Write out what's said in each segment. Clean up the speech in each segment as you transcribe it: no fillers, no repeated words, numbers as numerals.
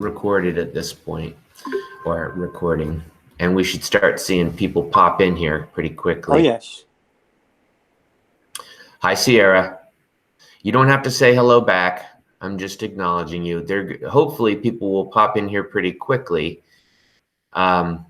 recorded at this point, or recording, and we should start seeing people pop in here pretty quickly. Oh, yes. Hi, Sierra. You don't have to say hello back. I'm just acknowledging you. Hopefully people will pop in here pretty quickly. And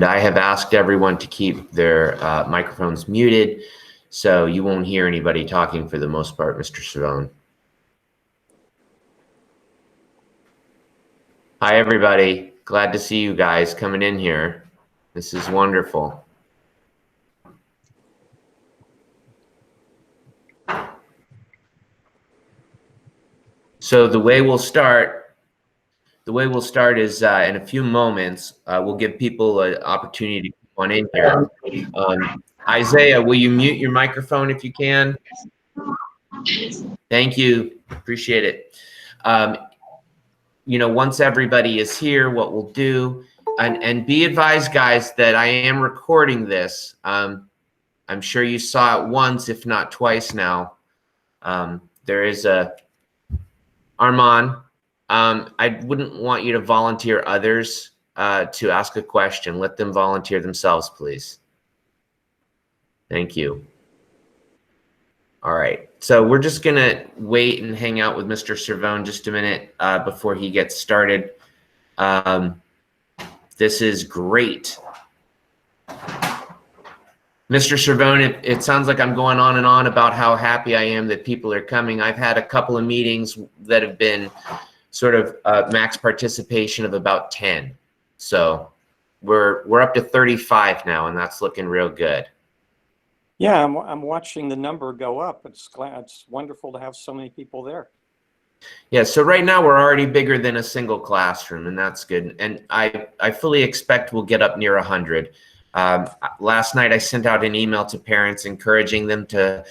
I have asked everyone to keep their microphones muted, so you won't hear anybody talking for the most part, Mr. Savone. Hi, everybody. Glad to see you guys coming in here. This is wonderful. So the way we'll start is in a few moments, we'll give people an opportunity to come on in here. Isaiah, will you mute your microphone if you can? Thank you. Appreciate it. You know, once everybody is here, what we'll do, and be advised, guys, that I am recording this. I'm sure you saw it once, if not twice now. There is a Armand. I wouldn't want you to volunteer others to ask a question. Let them volunteer themselves, please. Thank you. All right. So we're just going to wait and hang out with Mr. Servone just a minute before he gets started. This is great. Mr. Servone, it sounds like I'm going on and on about how happy I am that people are coming. I've had a couple of meetings that have been sort of max participation of about 10. So we're up to 35 now, and that's looking real good. Yeah, I'm watching the number go up. It's wonderful to have so many people there. Yeah, so right now we're already bigger than a single classroom, and that's good. And I fully expect we'll get up near 100. Last night I sent out an email to parents encouraging them to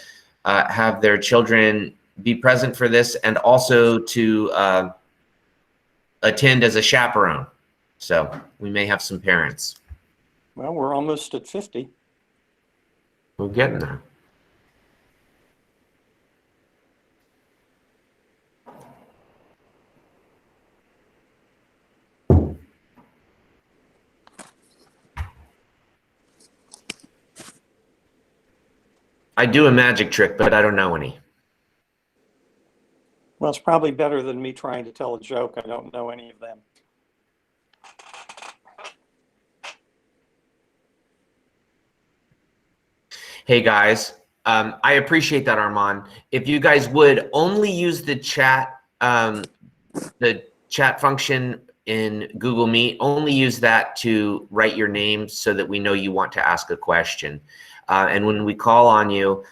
have their children be present for this, and also to attend as a chaperone. So we may have some parents. Well, we're almost at 50. We're getting there. I do a magic trick, but I don't know any. Well, it's probably better than me trying to tell a joke. I don't know any of them. Hey guys, I appreciate that, Armand. If you guys would only use the chat function in Google Meet, only use that to write your name so that we know you want to ask a question. And when we call on you,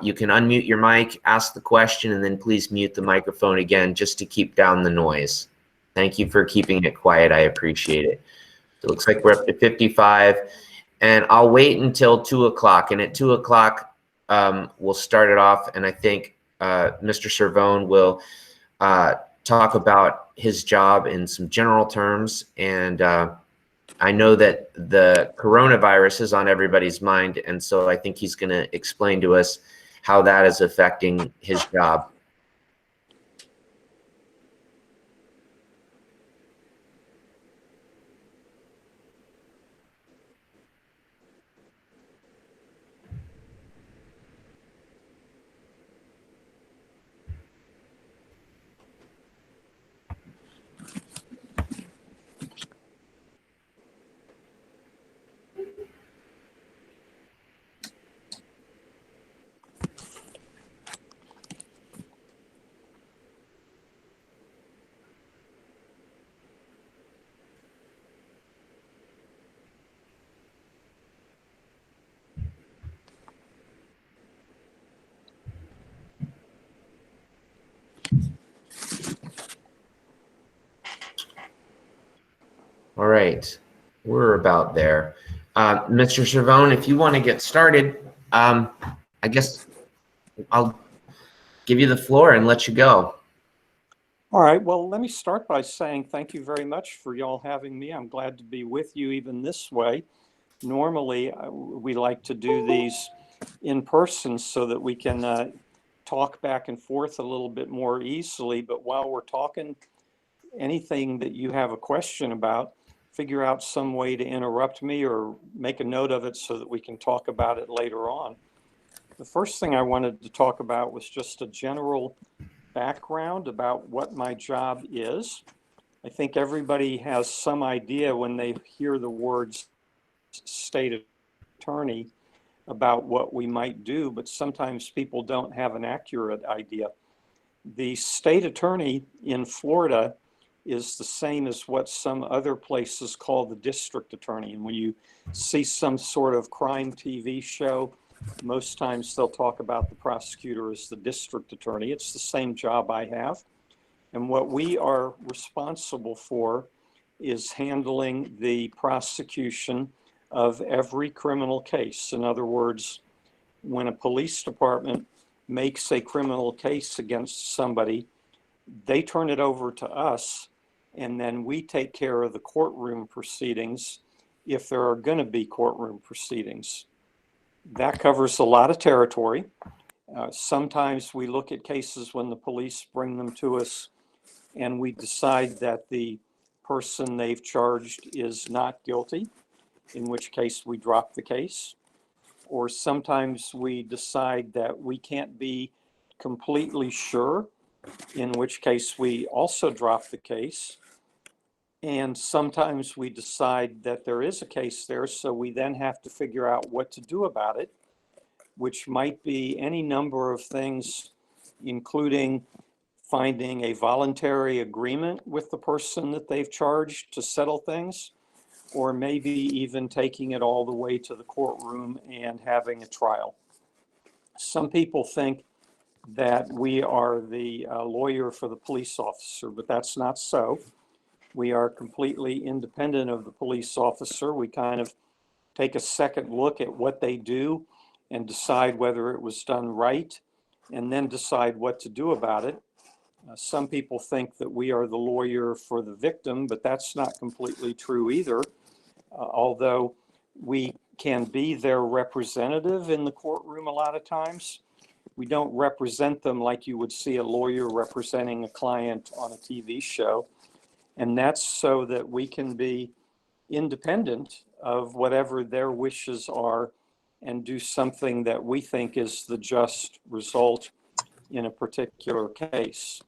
you can unmute your mic, ask the question, and then please mute the microphone again just to keep down the noise. Thank you for keeping it quiet. I appreciate it. It looks like we're up to 55. And I'll wait until 2 o'clock. And at 2 o'clock, we'll start it off. And I think Mr. Servone will talk about his job in some general terms. And I know that the coronavirus is on everybody's mind. And so I think he's going to explain to us how that is affecting his job. All right, we're about there. Mr. Servone, if you want to get started, I guess I'll give you the floor and let you go. All right, well, let me start by saying thank you very much for y'all having me. I'm glad to be with you even this way. normally we like to do these in person so that we can talk back and forth a little bit more easily. But while we're talking, anything that you have a question about, figure out some way to interrupt me or make a note of it so that we can talk about it later on. The first thing I wanted to talk about was just a general background about what my job is. I think everybody has some idea when they hear the words state attorney about what we might do, but sometimes people don't have an accurate idea. The state attorney in Florida is the same as what some other places call the district attorney. And when you see some sort of crime TV show, most times they'll talk about the prosecutor as the district attorney. It's the same job I have. And what we are responsible for is handling the prosecution of every criminal case. In other words, when a police department makes a criminal case against somebody, they turn it over to us, and then we take care of the courtroom proceedings if there are going to be courtroom proceedings. That covers a lot of territory. Sometimes we look at cases when the police bring them to us and we decide that the person they've charged is not guilty, in which case we drop the case. Or sometimes we decide that we can't be completely sure, in which case we also drop the case. And sometimes we decide that there is a case there, so we then have to figure out what to do about it, which might be any number of things, including finding a voluntary agreement with the person that they've charged to settle things, or maybe even taking it all the way to the courtroom and having a trial. Some people think that we are the lawyer for the police officer, but that's not so. We are completely independent of the police officer. We kind of take a second look at what they do and decide whether it was done right, and then decide what to do about it. Some people think that we are the lawyer for the victim, but that's not completely true either. Although we can be their representative in the courtroom a lot of times, we don't represent them like you would see a lawyer representing a client on a TV show. And that's so that we can be independent of whatever their wishes are and do something that we think is the just result in a particular case.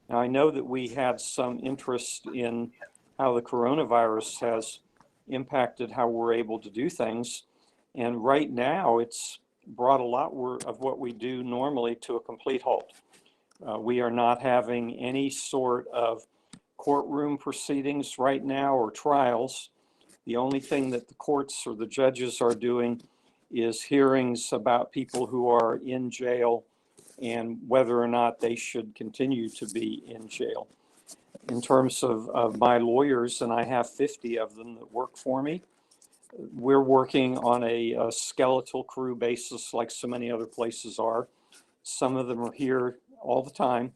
Now, I know that we had some interest in how the coronavirus has impacted how we're able to do things. And right now, it's brought a lot of what we do normally to a complete halt. We are not having any sort of courtroom proceedings right now or trials. The only thing that the courts or the judges are doing is hearings about people who are in jail and whether or not they should continue to be in jail. In terms of my lawyers, and I have 50 of them that work for me, we're working on a skeletal crew basis like so many other places are. Some of them are here all the time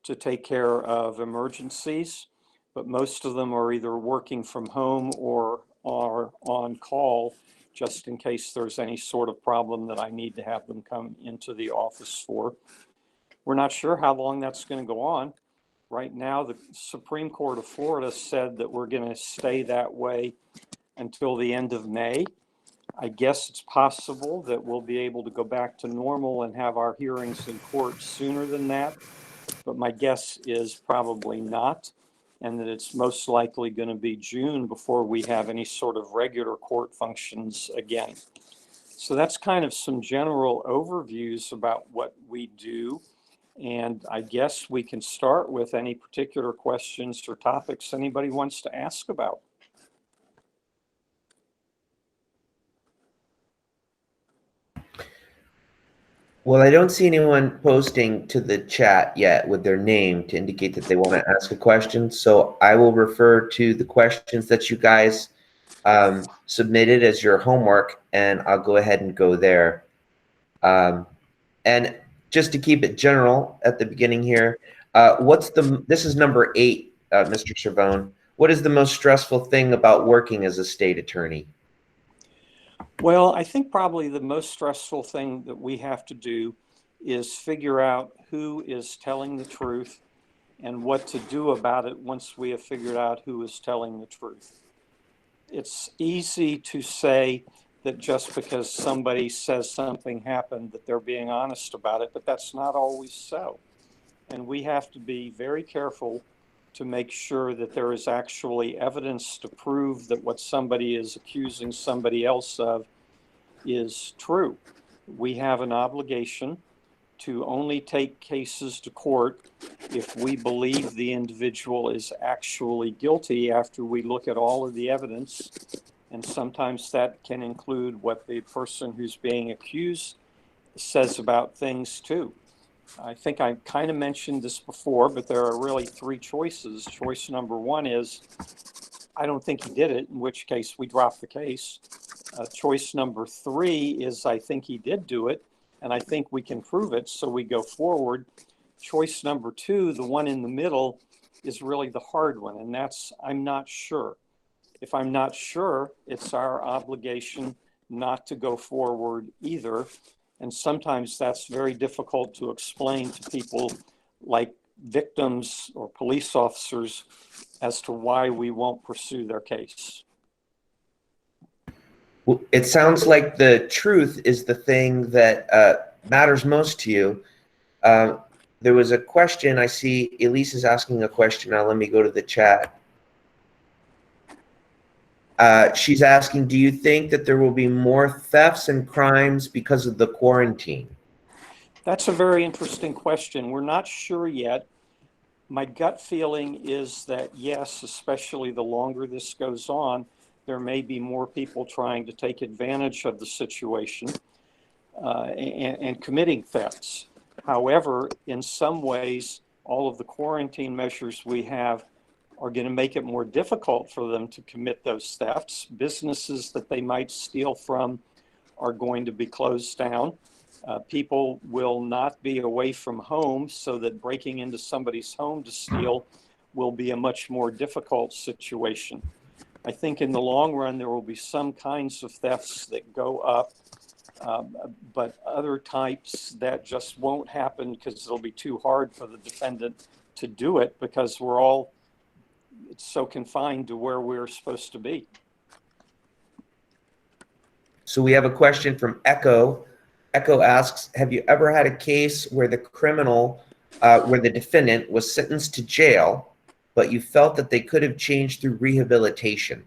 to take care of emergencies, but most of them are either working from home or are on call just in case there's any sort of problem that I need to have them come into the office for. We're not sure how long that's going to go on. Right now, the Supreme Court of Florida said that we're going to stay that way until the end of May. I guess it's possible that we'll be able to go back to normal and have our hearings in court sooner than that, but my guess is probably not, and that it's most likely going to be June before we have any sort of regular court functions again. So that's kind of some general overviews about what we do. And I guess we can start with any particular questions or topics anybody wants to ask about. Well, I don't see anyone posting to the chat yet with their name to indicate that they want to ask a question. So I will refer to the questions that you guys submitted as your homework, and I'll go ahead and go there. And just to keep it general at the beginning here, this is number 8, Mr. Cervone. What is the most stressful thing about working as a state attorney? Well, I think probably the most stressful thing that we have to do is figure out who is telling the truth and what to do about it once we have figured out who is telling the truth. It's easy to say that just because somebody says something happened, that they're being honest about it, but that's not always so. And we have to be very careful to make sure that there is actually evidence to prove that what somebody is accusing somebody else of is true. We have an obligation to only take cases to court if we believe the individual is actually guilty after we look at all of the evidence. And sometimes that can include what the person who's being accused says about things too. I think I kind of mentioned this before, but there are really three choices. Choice number one is, I don't think he did it, in which case we drop the case. Choice number three is, I think he did do it, and I think we can prove it, so we go forward. Choice number two, the one in the middle, is really the hard one, and that's, I'm not sure. If I'm not sure, it's our obligation not to go forward either. And sometimes that's very difficult to explain to people like victims or police officers as to why we won't pursue their case. Well, it sounds like the truth is the thing that matters most to you. Uh, there was a question. I see Elise is asking a question. Now let me go to the chat. She's asking, do you think that there will be more thefts and crimes because of the quarantine? That's a very interesting question. We're not sure yet. My gut feeling is that yes, especially the longer this goes on, there may be more people trying to take advantage of the situation and committing thefts. However, in some ways, all of the quarantine measures we have are going to make it more difficult for them to commit those thefts. Businesses that they might steal from are going to be closed down. People will not be away from home, so that breaking into somebody's home to steal will be a much more difficult situation. I think in the long run, there will be some kinds of thefts that go up, but other types that just won't happen because it'll be too hard for the defendant to do it because it's so confined to where we're supposed to be. So we have a question from Echo. Echo asks, have you ever had a case where the where the defendant was sentenced to jail, but you felt that they could have changed through rehabilitation?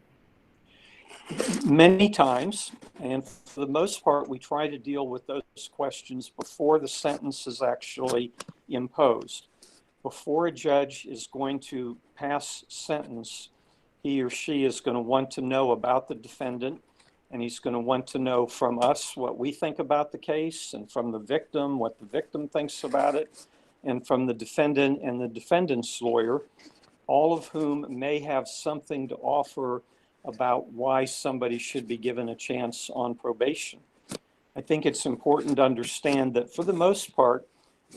Many times, and for the most part, we try to deal with those questions before the sentence is actually imposed. Before a judge is going to pass sentence, he or she is going to want to know about the defendant, and he's going to want to know from us what we think about the case, and from the victim what the victim thinks about it, and from the defendant and the defendant's lawyer, all of whom may have something to offer about why somebody should be given a chance on probation. I think it's important to understand that for the most part,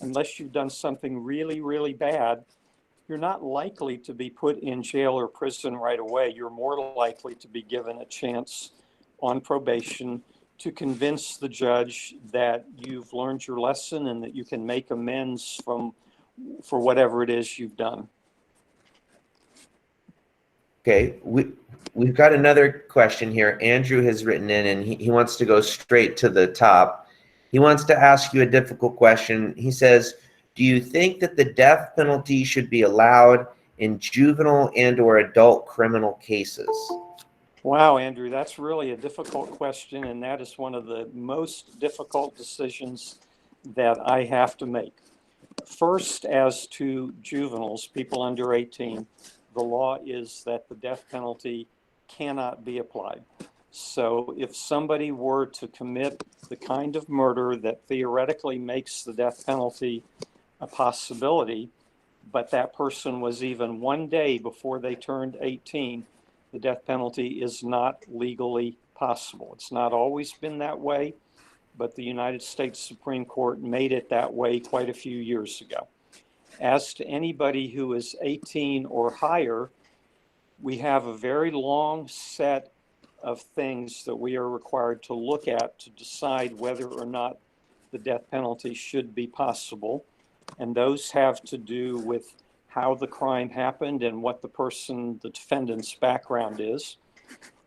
unless you've done something really, really bad, you're not likely to be put in jail or prison right away. You're more likely to be given a chance on probation to convince the judge that you've learned your lesson and that you can make amends for whatever it is you've done. Okay, we've got another question here. Andrew has written in, and he wants to go straight to the top. He wants to ask you a difficult question. He says, do you think that the death penalty should be allowed in juvenile and or adult criminal cases? Wow, Andrew, that's really a difficult question, and that is one of the most difficult decisions that I have to make. First, as to juveniles, people under 18, the law is that the death penalty cannot be applied. So if somebody were to commit the kind of murder that theoretically makes the death penalty a possibility, but that person was even one day before they turned 18, the death penalty is not legally possible. It's not always been that way, but the United States Supreme Court made it that way quite a few years ago. As to anybody who is 18 or higher, we have a very long set of things that we are required to look at to decide whether or not the death penalty should be possible. And those have to do with how the crime happened and what the defendant's background is.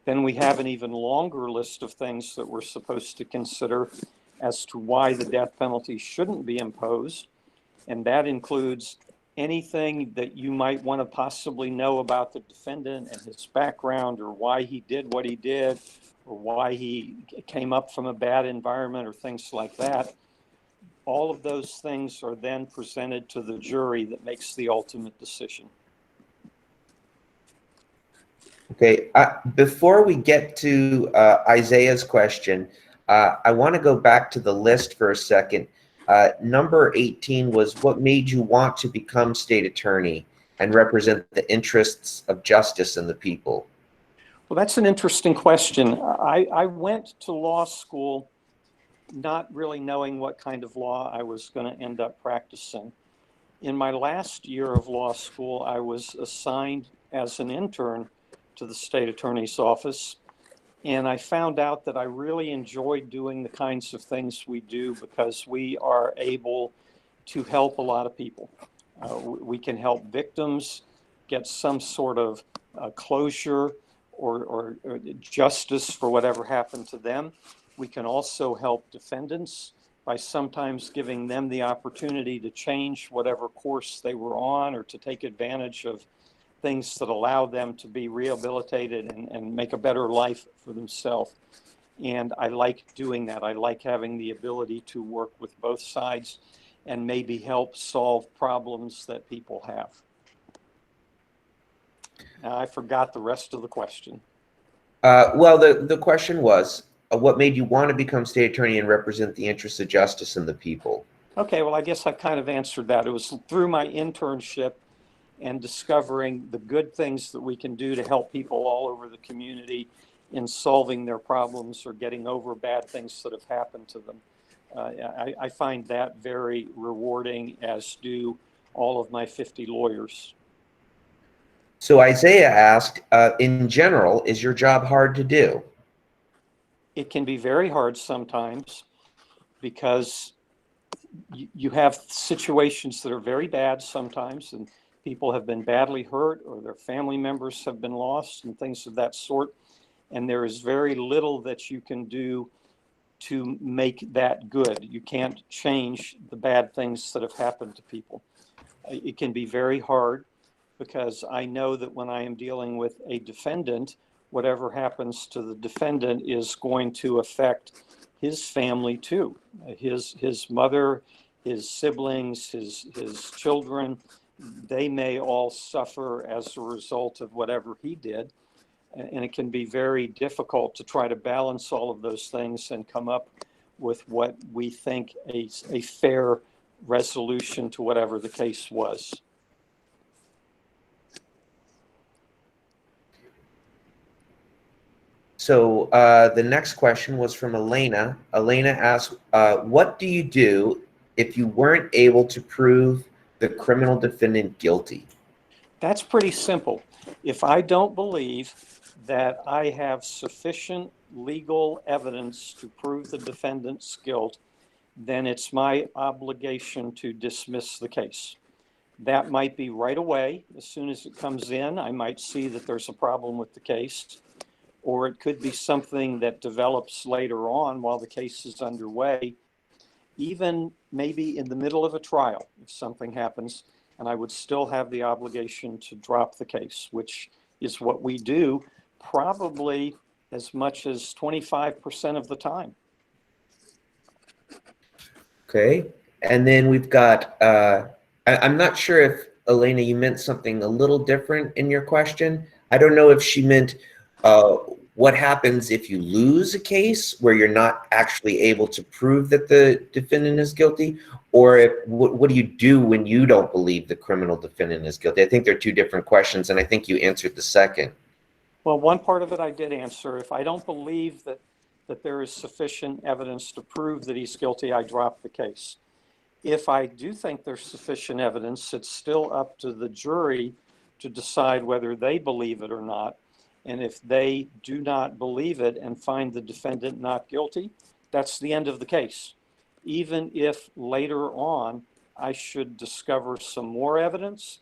Then we have an even longer list of things that we're supposed to consider as to why the death penalty shouldn't be imposed. And that includes anything that you might want to possibly know about the defendant and his background, or why he did what he did, or why he came up from a bad environment, or things like that. All of those things are then presented to the jury that makes the ultimate decision. Okay, before we get to Isaiah's question, I want to go back to the list for a second. Number 18 was, what made you want to become state attorney and represent the interests of justice and the people? Well, that's an interesting question. I went to law school not really knowing what kind of law I was going to end up practicing. In my last year of law school, I was assigned as an intern to the state attorney's office. And I found out that I really enjoyed doing the kinds of things we do because we are able to help a lot of people. We can help victims get some sort of closure or justice for whatever happened to them. We can also help defendants by sometimes giving them the opportunity to change whatever course they were on, or to take advantage of things that allow them to be rehabilitated and make a better life for themselves. And I like doing that. I like having the ability to work with both sides and maybe help solve problems that people have. Now, I forgot the rest of the question. Well, the question was, what made you want to become state attorney and represent the interests of justice and the people? Okay, well, I guess I kind of answered that. It was through my internship and discovering the good things that we can do to help people all over the community in solving their problems or getting over bad things that have happened to them. I find that very rewarding, as do all of my 50 lawyers. So Isaiah asked, in general, is your job hard to do? It can be very hard sometimes because you have situations that are very bad sometimes, and people have been badly hurt or their family members have been lost and things of that sort. And there is very little that you can do to make that good. You can't change the bad things that have happened to people. It can be very hard because I know that when I am dealing with a defendant, whatever happens to the defendant is going to affect his family too. His mother, his siblings, his children, they may all suffer as a result of whatever he did. And it can be very difficult to try to balance all of those things and come up with what we think a fair resolution to whatever the case was. So the next question was from Elena. Elena asked, what do you do if you weren't able to prove the criminal defendant guilty? That's pretty simple. If I don't believe that I have sufficient legal evidence to prove the defendant's guilt, then it's my obligation to dismiss the case. That might be right away. As soon as it comes in, I might see that there's a problem with the case, or it could be something that develops later on while the case is underway, even maybe in the middle of a trial, if something happens, and I would still have the obligation to drop the case, which is what we do probably as much as 25% of the time. Okay. And then we've got, I'm not sure if, Elena, you meant something a little different in your question. I don't know if she meant what happens if you lose a case where you're not actually able to prove that the defendant is guilty, or if, what do you do when you don't believe the criminal defendant is guilty? I think they're two different questions, and I think you answered the second. Well, one part of it I did answer. If I don't believe that there is sufficient evidence to prove that he's guilty, I drop the case. If I do think there's sufficient evidence, it's still up to the jury to decide whether they believe it or not. And if they do not believe it and find the defendant not guilty, that's the end of the case. Even if later on I should discover some more evidence,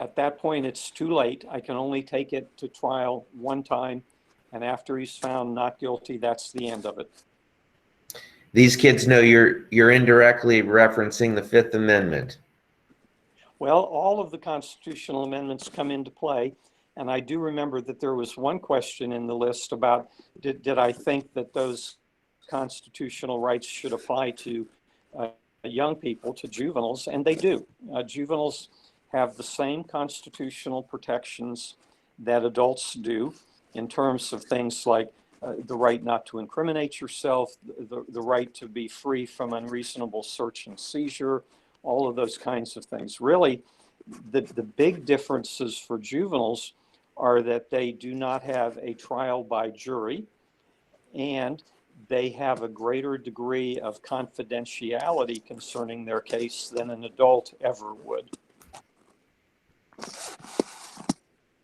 at that point it's too late. I can only take it to trial one time, and after he's found not guilty, that's the end of it. These kids know you're indirectly referencing the Fifth Amendment. Well, all of the constitutional amendments come into play. And I do remember that there was one question in the list about did I think that those constitutional rights should apply to young people, to juveniles, and they do. Juveniles have the same constitutional protections that adults do in terms of things like the right not to incriminate yourself, the right to be free from unreasonable search and seizure, all of those kinds of things. Really, the big differences for juveniles are that they do not have a trial by jury, and they have a greater degree of confidentiality concerning their case than an adult ever would.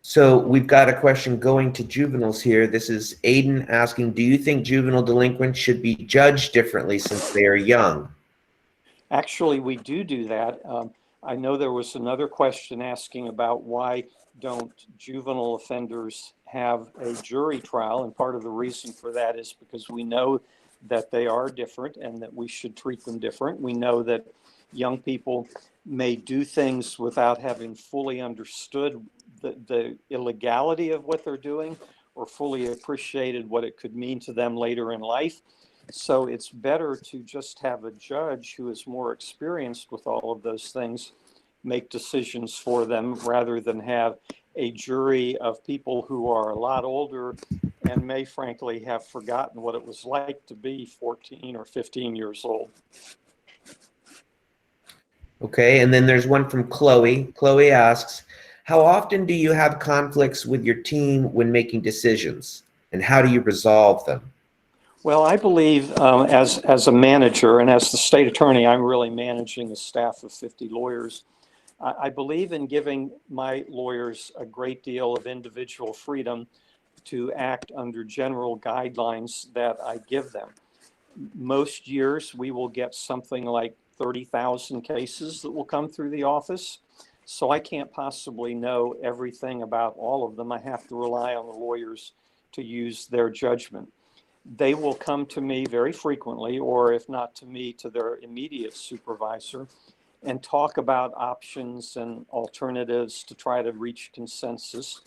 So we've got a question going to juveniles here. This is Aiden asking, do you think juvenile delinquents should be judged differently since they are young? Actually, we do that. I know there was another question asking about why don't juvenile offenders have a jury trial, and part of the reason for that is because we know that they are different and that we should treat them different. We know that young people may do things without having fully understood the illegality of what they're doing or fully appreciated what it could mean to them later in life. So it's better to just have a judge who is more experienced with all of those things make decisions for them rather than have a jury of people who are a lot older and may frankly have forgotten what it was like to be 14 or 15 years old. Okay, and then there's one from Chloe. Chloe asks, how often do you have conflicts with your team when making decisions, and how do you resolve them? Well, I believe as a manager and as the state attorney, I'm really managing a staff of 50 lawyers. I believe in giving my lawyers a great deal of individual freedom to act under general guidelines that I give them. Most years, we will get something like 30,000 cases that will come through the office. So I can't possibly know everything about all of them. I have to rely on the lawyers to use their judgment. They will come to me very frequently, or if not to me, to their immediate supervisor, and talk about options and alternatives to try to reach consensus.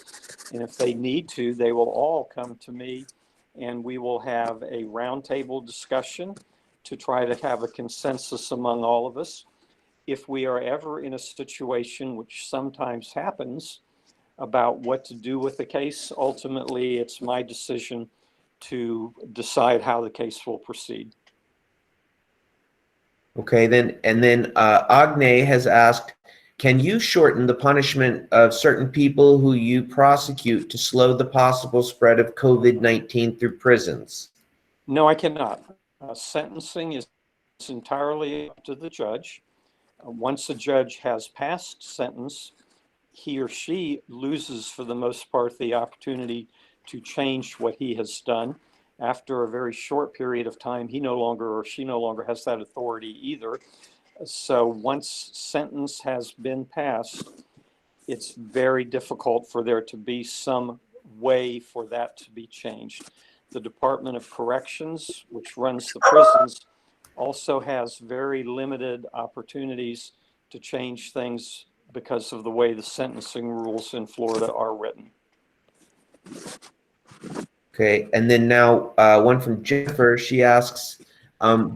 And if they need to, they will all come to me, and we will have a roundtable discussion to try to have a consensus among all of us. If we are ever in a situation, which sometimes happens, about what to do with the case, ultimately it's my decision to decide how the case will proceed. Okay, then Agne has asked, can you shorten the punishment of certain people who you prosecute to slow the possible spread of COVID-19 through prisons? No, I cannot. Sentencing is entirely up to the judge. Once a judge has passed sentence, he or she loses for the most part the opportunity to change what he has done. After a very short period of time, he no longer or she no longer has that authority either. So once sentence has been passed, it's very difficult for there to be some way for that to be changed. The Department of Corrections, which runs the prisons, also has very limited opportunities to change things because of the way the sentencing rules in Florida are written. Okay, and then now one from Jennifer. She asks,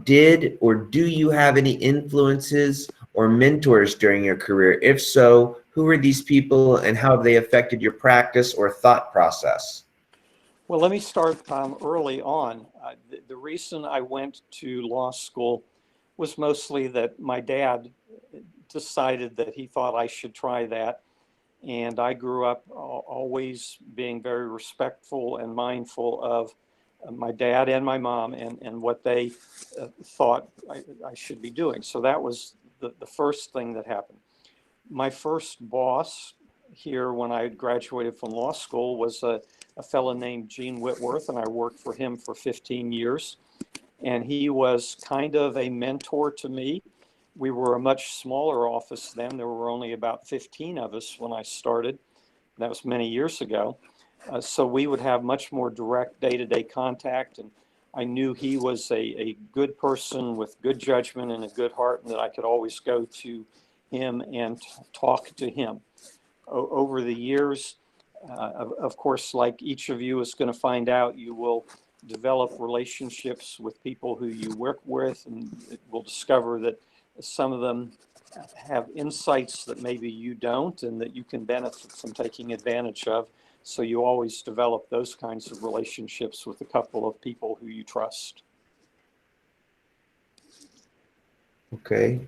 did or do you have any influences or mentors during your career? If so, who are these people and how have they affected your practice or thought process? Well, let me start early on. The reason I went to law school was mostly that my dad decided that he thought I should try that. And I grew up always being very respectful and mindful of my dad and my mom and what they thought I should be doing. So that was the first thing that happened. My first boss here when I graduated from law school was a a fellow named Gene Whitworth, and I worked for him for 15 years. And he was kind of a mentor to me. We were a much smaller office then. There were only about 15 of us when I started. That was many years ago. So we would have much more direct day-to-day contact. And I knew he was a good person with good judgment and a good heart, and that I could always go to him and talk to him. Over the years, of course, like each of you is going to find out, you will develop relationships with people who you work with, and will discover that some of them have insights that maybe you don't, and that you can benefit from taking advantage of. So you always develop those kinds of relationships with a couple of people who you trust. Okay.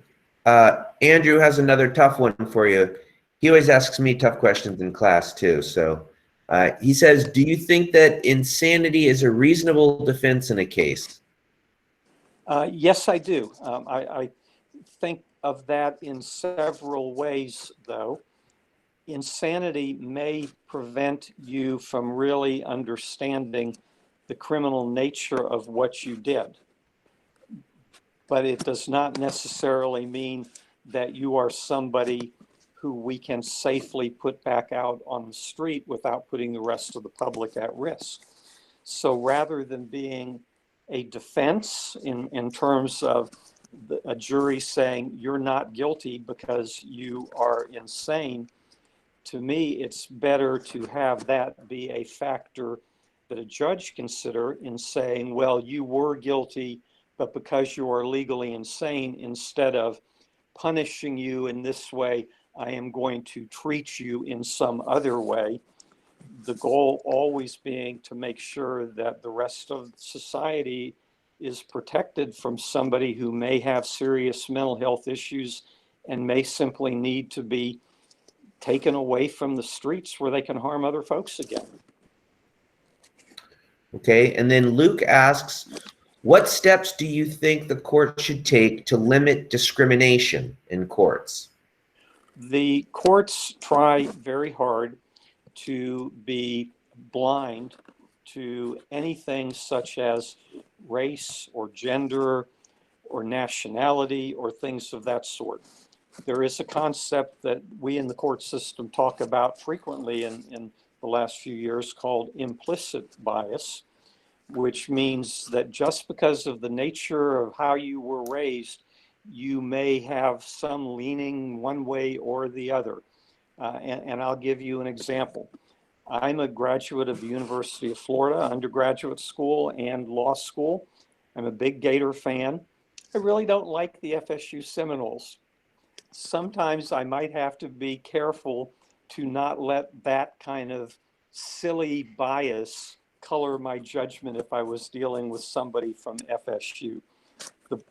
Andrew has another tough one for you. He always asks me tough questions in class too. So he says, do you think that insanity is a reasonable defense in a case? Yes, I do. I think of that in several ways, though. Insanity may prevent you from really understanding the criminal nature of what you did, but it does not necessarily mean that you are somebody who we can safely put back out on the street without putting the rest of the public at risk. So rather than being a defense in terms of a jury saying you're not guilty because you are insane, to me, it's better to have that be a factor that a judge consider in saying, well, you were guilty, but because you are legally insane, instead of punishing you in this way, I am going to treat you in some other way. The goal always being to make sure that the rest of society is protected from somebody who may have serious mental health issues and may simply need to be taken away from the streets where they can harm other folks again. Okay, and then Luke asks, what steps do you think the court should take to limit discrimination in courts? The courts try very hard to be blind to anything such as race or gender or nationality or things of that sort. There is a concept that we in the court system talk about frequently in the last few years called implicit bias, which means that just because of the nature of how you were raised, you may have some leaning one way or the other. And I'll give you an example. I'm a graduate of the University of Florida, undergraduate school and law school. I'm a big Gator fan. I really don't like the FSU Seminoles. Sometimes I might have to be careful to not let that kind of silly bias color my judgment if I was dealing with somebody from FSU.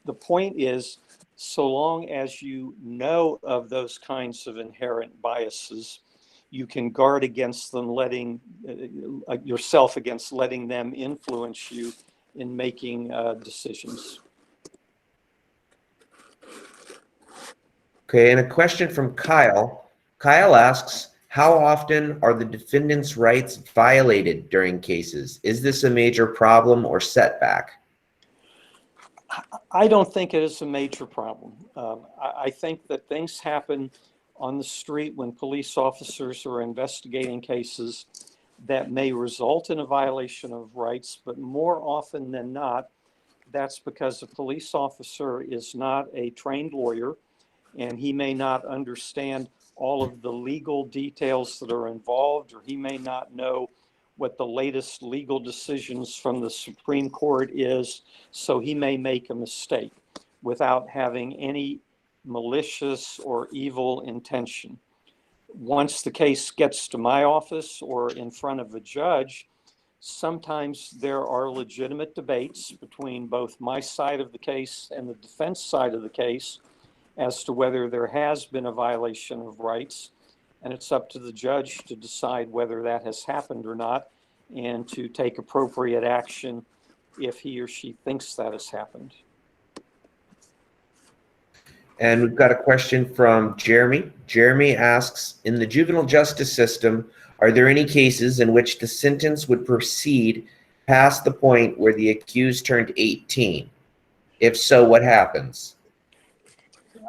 The point is, so long as you know of those kinds of inherent biases, you can guard against them letting yourself against letting them influence you in making decisions. Okay, and a question from Kyle. Kyle asks, how often are the defendant's rights violated during cases? Is this a major problem or setback? I don't think it is a major problem. I think that things happen on the street when police officers are investigating cases that may result in a violation of rights, but more often than not, that's because a police officer is not a trained lawyer, and he may not understand all of the legal details that are involved, or he may not know what the latest legal decisions from the Supreme Court is, so he may make a mistake without having any malicious or evil intention. Once the case gets to my office or in front of a judge, sometimes there are legitimate debates between both my side of the case and the defense side of the case as to whether there has been a violation of rights. And it's up to the judge to decide whether that has happened or not, and to take appropriate action if he or she thinks that has happened. And we've got a question from Jeremy. Jeremy asks, in the juvenile justice system, Are there any cases in which the sentence would proceed past the point where the accused turned 18? If so, what happens?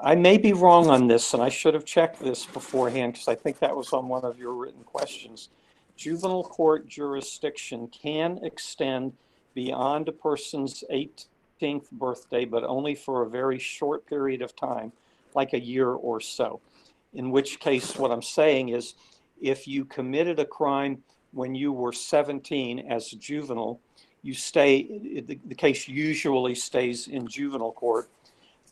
I may be wrong on this, and I should have checked this beforehand because I think that was on one of your written questions. Juvenile court jurisdiction can extend beyond a person's 18th birthday, but only for a very short period of time, like a year or so. In which case, what I'm saying is, if you committed a crime when you were 17 as a juvenile, you stay, the case usually stays in juvenile court.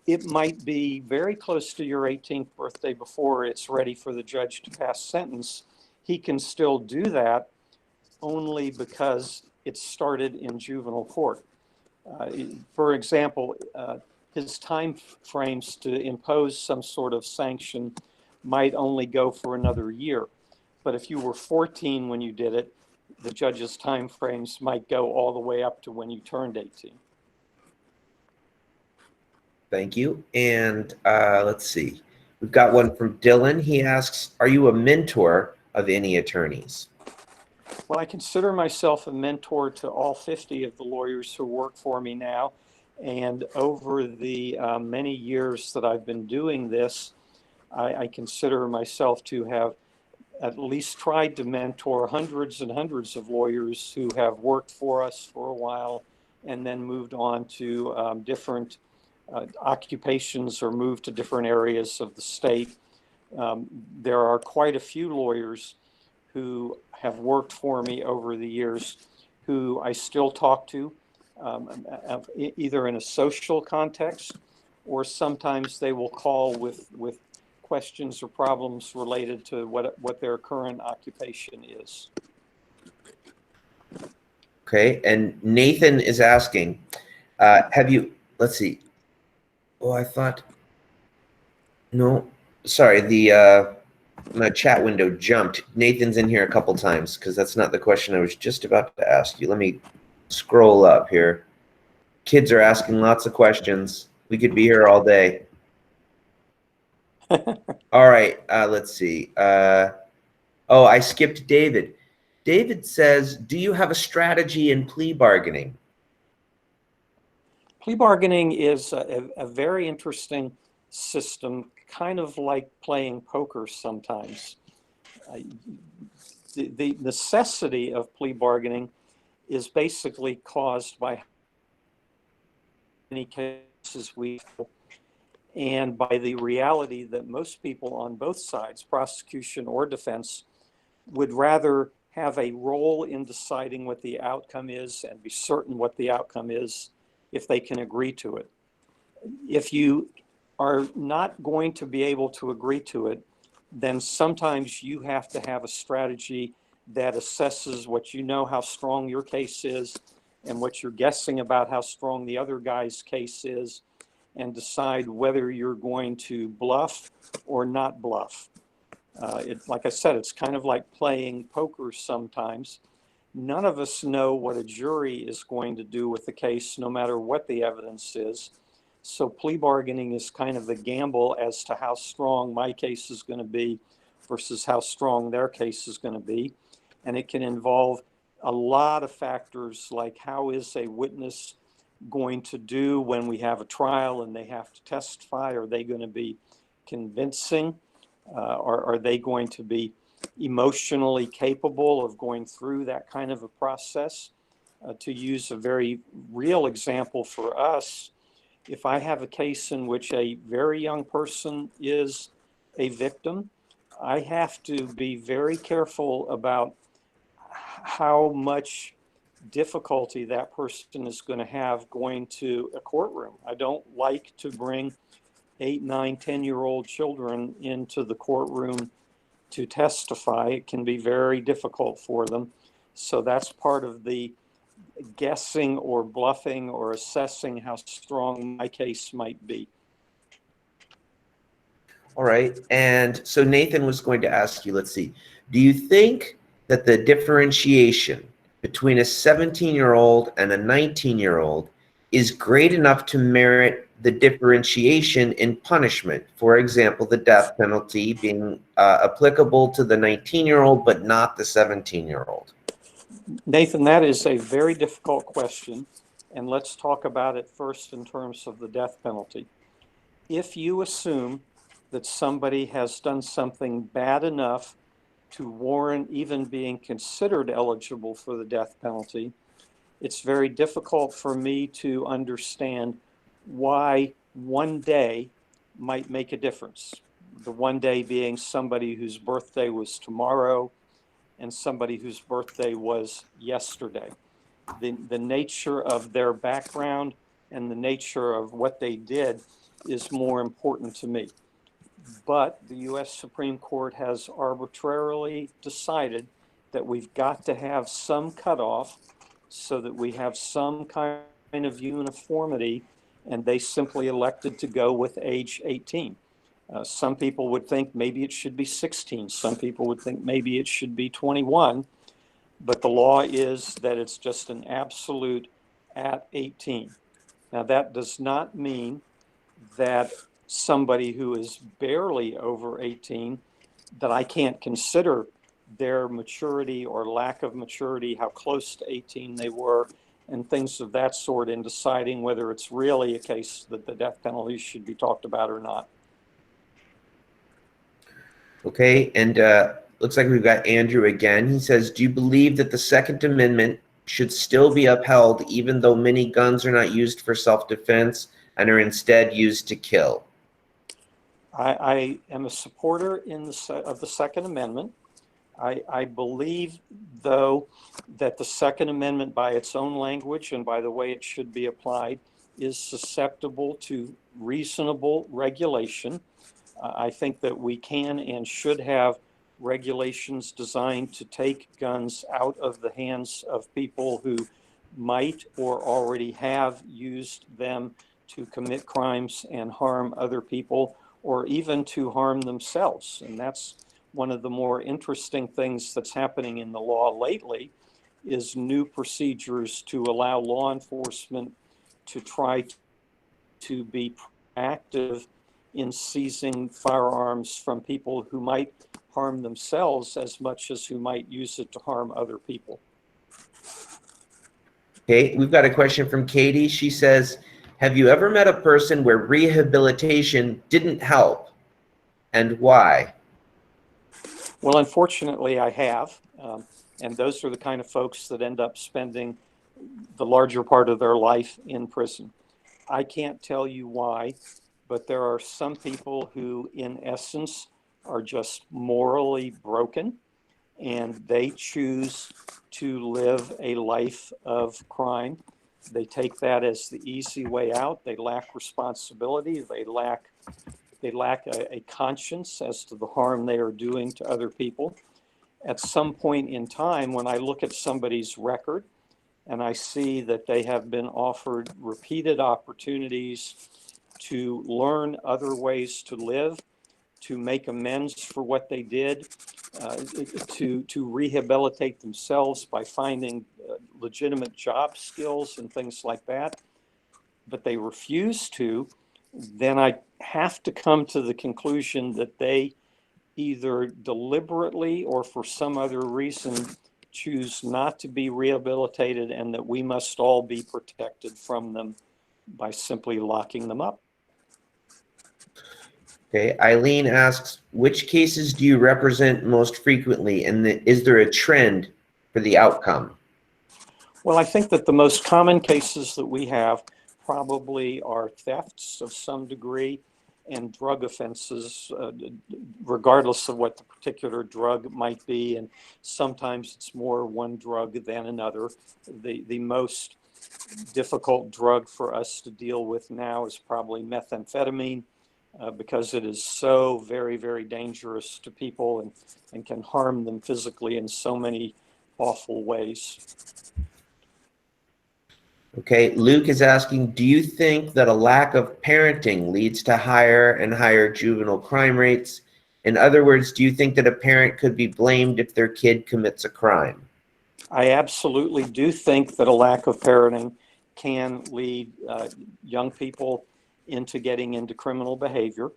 It might be very close to your 18th birthday before it's ready for the judge to pass sentence. He can still do that only because it started in juvenile court. For example, his time frames to impose some sort of sanction might only go for another year. But if you were 14 when you did it, the judge's time frames might go all the way up to when you turned 18. Thank you. And let's see. We've got one from Dylan. He asks, are you a mentor of any attorneys? Well, I consider myself a mentor to all 50 of the lawyers who work for me now. And over the many years that I've been doing this, I consider myself to have at least tried to mentor hundreds and hundreds of lawyers who have worked for us for a while and then moved on to different occupations or moved to different areas of the state. There are quite a few lawyers who have worked for me over the years who I still talk to, either in a social context or sometimes they will call with questions or problems related to what their current occupation is. Okay, and Nathan is asking, have you, let's see. Oh, I thought, no, sorry, my chat window jumped. Nathan's in here a couple times because that's not the question I was just about to ask you. Let me scroll up here. Kids are asking lots of questions. We could be here all day. All right, let's see. Oh, I skipped David. David says, do you have a strategy in plea bargaining? Plea bargaining is a very interesting system, kind of like playing poker sometimes. The necessity of plea bargaining is basically caused by many cases and by the reality that most people on both sides, prosecution or defense, would rather have a role in deciding what the outcome is and be certain what the outcome is if they can agree to it. If you are not going to be able to agree to it, then sometimes you have to have a strategy that assesses what you know how strong your case is and what you're guessing about how strong the other guy's case is, and decide whether you're going to bluff or not bluff. Like I said, it's kind of like playing poker sometimes. None of us know what a jury is going to do with the case, no matter what the evidence is. So plea bargaining is kind of a gamble as to how strong my case is going to be versus how strong their case is going to be. And it can involve a lot of factors, like how is a witness going to do when we have a trial and they have to testify? Are they going to be convincing? Are they going to be emotionally capable of going through that kind of a process? To use a very real example for us, if I have a case in which a very young person is a victim, I have to be very careful about how much difficulty that person is going to have going to a courtroom. I don't like to bring 8, 9, 10-year-old children into the courtroom to testify. It can be very difficult for them. So that's part of the guessing or bluffing or assessing how strong my case might be. All right. And so Nathan was going to ask you, let's see, do you think that the differentiation between a 17-year-old and a 19-year-old is great enough to merit the differentiation in punishment? For example, the death penalty being applicable to the 19-year-old, but not the 17-year-old. Nathan, that is a very difficult question, and let's talk about it first in terms of the death penalty. If you assume that somebody has done something bad enough to warrant even being considered eligible for the death penalty, it's very difficult for me to understand why one day might make a difference. The one day being somebody whose birthday was tomorrow and somebody whose birthday was yesterday. The nature of their background and the nature of what they did is more important to me. But the US Supreme Court has arbitrarily decided that we've got to have some cutoff so that we have some kind of uniformity, and they simply elected to go with age 18. Some people would think maybe it should be 16. Some people would think maybe it should be 21. But the law is that it's just an absolute at 18. Now, that does not mean that somebody who is barely over 18, that I can't consider their maturity or lack of maturity, how close to 18 they were, and things of that sort in deciding whether it's really a case that the death penalty should be talked about or not. Okay, and looks like we've got Andrew again. He says, do you believe that the Second Amendment should still be upheld even though many guns are not used for self-defense and are instead used to kill? I am a supporter of the Second Amendment. I believe, though, that the Second Amendment, by its own language and by the way it should be applied, is susceptible to reasonable regulation. I think that we can and should have regulations designed to take guns out of the hands of people who might or already have used them to commit crimes and harm other people, or even to harm themselves. And that's one of the more interesting things that's happening in the law lately, is new procedures to allow law enforcement to try to be proactive in seizing firearms from people who might harm themselves as much as who might use it to harm other people. Okay, we've got a question from Katie. She says, have you ever met a person where rehabilitation didn't help, and why? Well, unfortunately, I have. And those are the kind of folks that end up spending the larger part of their life in prison. I can't tell you why, but there are some people who, in essence, are just morally broken, and they choose to live a life of crime. They take that as the easy way out. They lack responsibility. They lack a conscience as to the harm they are doing to other people. At some point in time, when I look at somebody's record and I see that they have been offered repeated opportunities to learn other ways to live, to make amends for what they did, to rehabilitate themselves by finding legitimate job skills and things like that, but they refuse to, then I have to come to the conclusion that they either deliberately or for some other reason choose not to be rehabilitated, and that we must all be protected from them by simply locking them up. Okay, Eileen asks, which cases do you represent most frequently, and is there a trend for the outcome? Well, I think that the most common cases that we have probably are thefts of some degree and drug offenses, regardless of what the particular drug might be. And sometimes it's more one drug than another. The most difficult drug for us to deal with now is probably methamphetamine, because it is so very, very dangerous to people and can harm them physically in so many awful ways. Okay, Luke is asking, do you think that a lack of parenting leads to higher and higher juvenile crime rates? In other words, do you think that a parent could be blamed if their kid commits a crime? I absolutely do think that a lack of parenting can lead young people into getting into criminal behavior.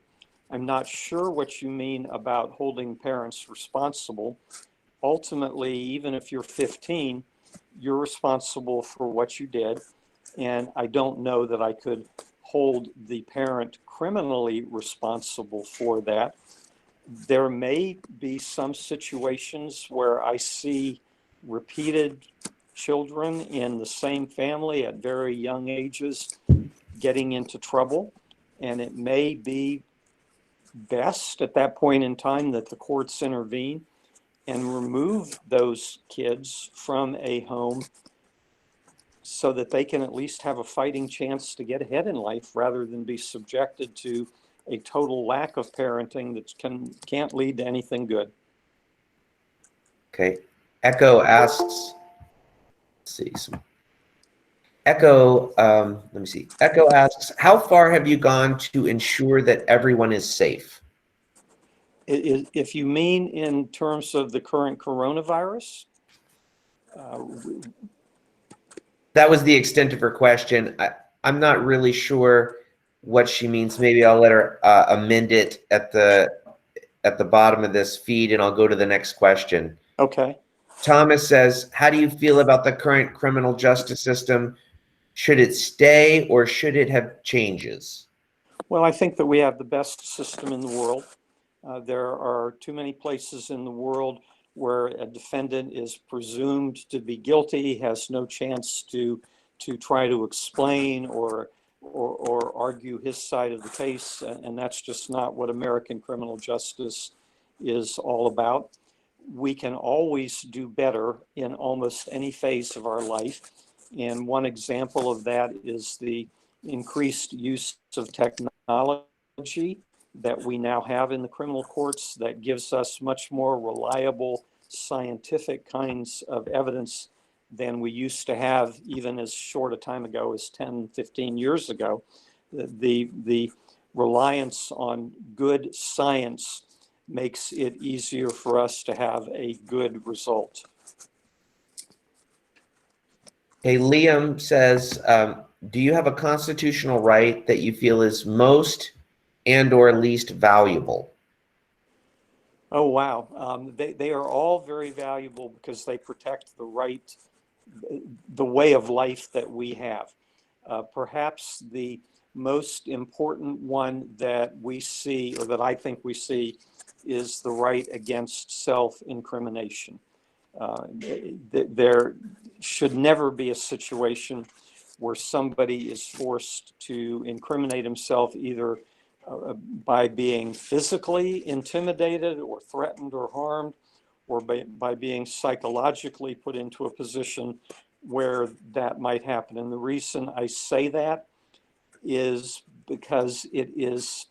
I'm not sure what you mean about holding parents responsible. Ultimately, even if you're 15, you're responsible for what you did. And I don't know that I could hold the parent criminally responsible for that. There may be some situations where I see repeated children in the same family at very young ages getting into trouble. And it may be best at that point in time that the courts intervene and remove those kids from a home so that they can at least have a fighting chance to get ahead in life rather than be subjected to a total lack of parenting that can't lead to anything good. Okay. Echo asks, let's see, Echo, let me see. Echo asks, how far have you gone to ensure that everyone is safe? If you mean in terms of the current coronavirus, that was the extent of her question. I'm not really sure what she means. Maybe I'll let her amend it at the bottom of this feed, and I'll go to the next question. okay. Thomas says, how do you feel about the current criminal justice system? Should it stay or should it have changes? Well, I think that we have the best system in the world. There are too many places in the world where a defendant is presumed to be guilty, has no chance to try to explain or argue his side of the case, and that's just not what American criminal justice is all about. We can always do better in almost any phase of our life, and one example of that is the increased use of technology that we now have in the criminal courts that gives us much more reliable scientific kinds of evidence than we used to have even as short a time ago as 10, 15 years ago. The reliance on good science makes it easier for us to have a good result. Okay, Liam says, do you have a constitutional right that you feel is most and or least valuable? Oh, wow. They are all very valuable because they protect the way of life that we have. Perhaps the most important one that we see, or that I think we see, is the right against self-incrimination. There should never be a situation where somebody is forced to incriminate himself either by being physically intimidated or threatened or harmed, or by being psychologically put into a position where that might happen. And the reason I say that is because it is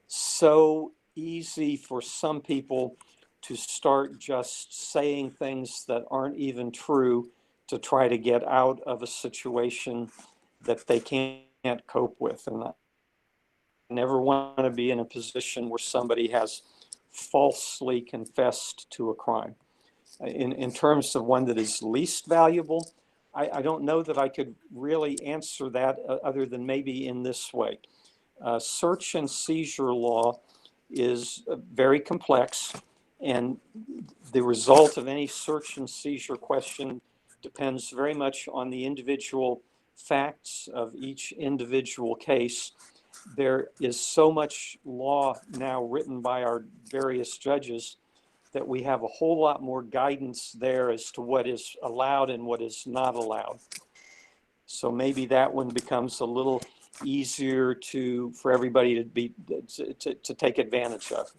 so easy for some people to start just saying things that aren't even true to try to get out of a situation that they can't cope with. And I never want to be in a position where somebody has falsely confessed to a crime. In terms of one that is least valuable, I don't know that I could really answer that other than maybe in this way. Search and seizure law is very complex, and the result of any search and seizure question depends very much on the individual facts of each individual case. There is so much law now written by our various judges that we have a whole lot more guidance there as to what is allowed and what is not allowed. So maybe that one becomes a little easier for everybody to take advantage of.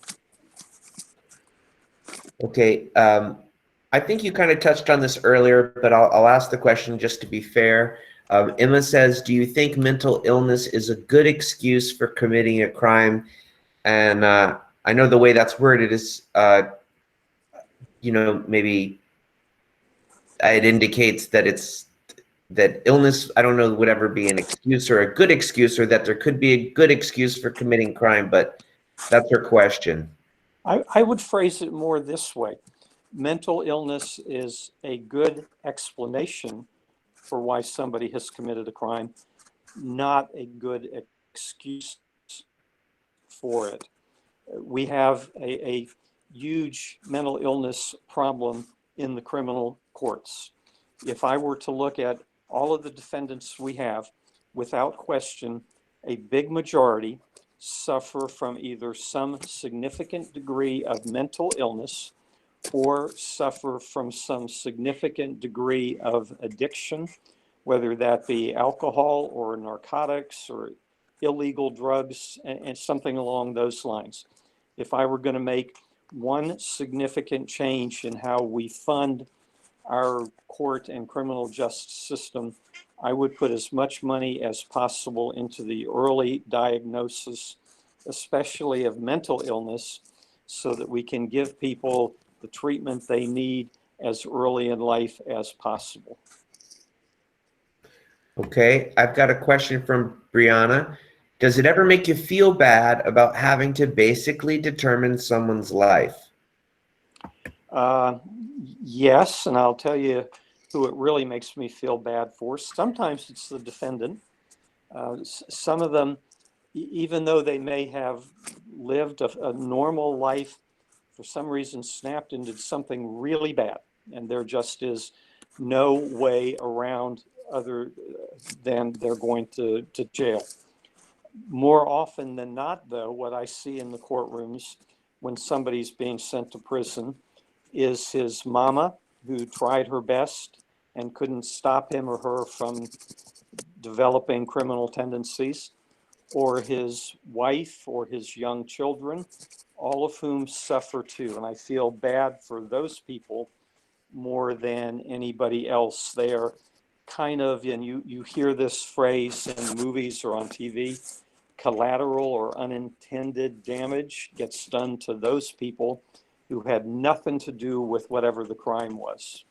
Okay, I think you kind of touched on this earlier, but I'll ask the question just to be fair. Emma says, do you think mental illness is a good excuse for committing a crime? And I know the way that's worded is, maybe it indicates that that illness, I don't know, would ever be an excuse or a good excuse, or that there could be a good excuse for committing crime, but that's her question. I would phrase it more this way. Mental illness is a good explanation for why somebody has committed a crime, not a good excuse for it. We have a huge mental illness problem in the criminal courts. If I were to look at all of the defendants we have, without question, a big majority suffer from either some significant degree of mental illness or suffer from some significant degree of addiction, whether that be alcohol or narcotics or illegal drugs and something along those lines. If I were going to make one significant change in how we fund our court and criminal justice system, I would put as much money as possible into the early diagnosis, especially of mental illness, so that we can give people the treatment they need as early in life as possible. Okay, I've got a question from Brianna. Does it ever make you feel bad about having to basically determine someone's life? Yes, and I'll tell you who it really makes me feel bad for. Sometimes it's the defendant. Some of them, even though they may have lived a normal life, for some reason snapped into something really bad, and there just is no way around other than they're going to jail. More often than not, though, what I see in the courtrooms when somebody's being sent to prison is his mama, who tried her best and couldn't stop him or her from developing criminal tendencies, or his wife or his young children, all of whom suffer too. And I feel bad for those people more than anybody else. They are kind of, and you hear this phrase in movies or on TV, collateral or unintended damage gets done to those people who had nothing to do with whatever the crime was.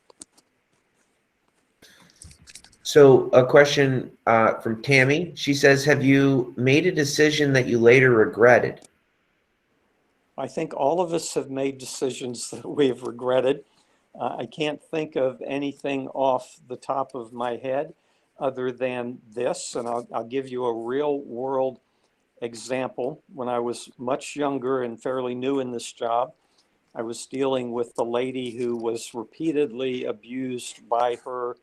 So a question from Tammy. She says, have you made a decision that you later regretted? I think all of us have made decisions that we've regretted. I can't think of anything off the top of my head other than this, and I'll give you a real world example. When I was much younger and fairly new in this job, I was dealing with a lady who was repeatedly abused by her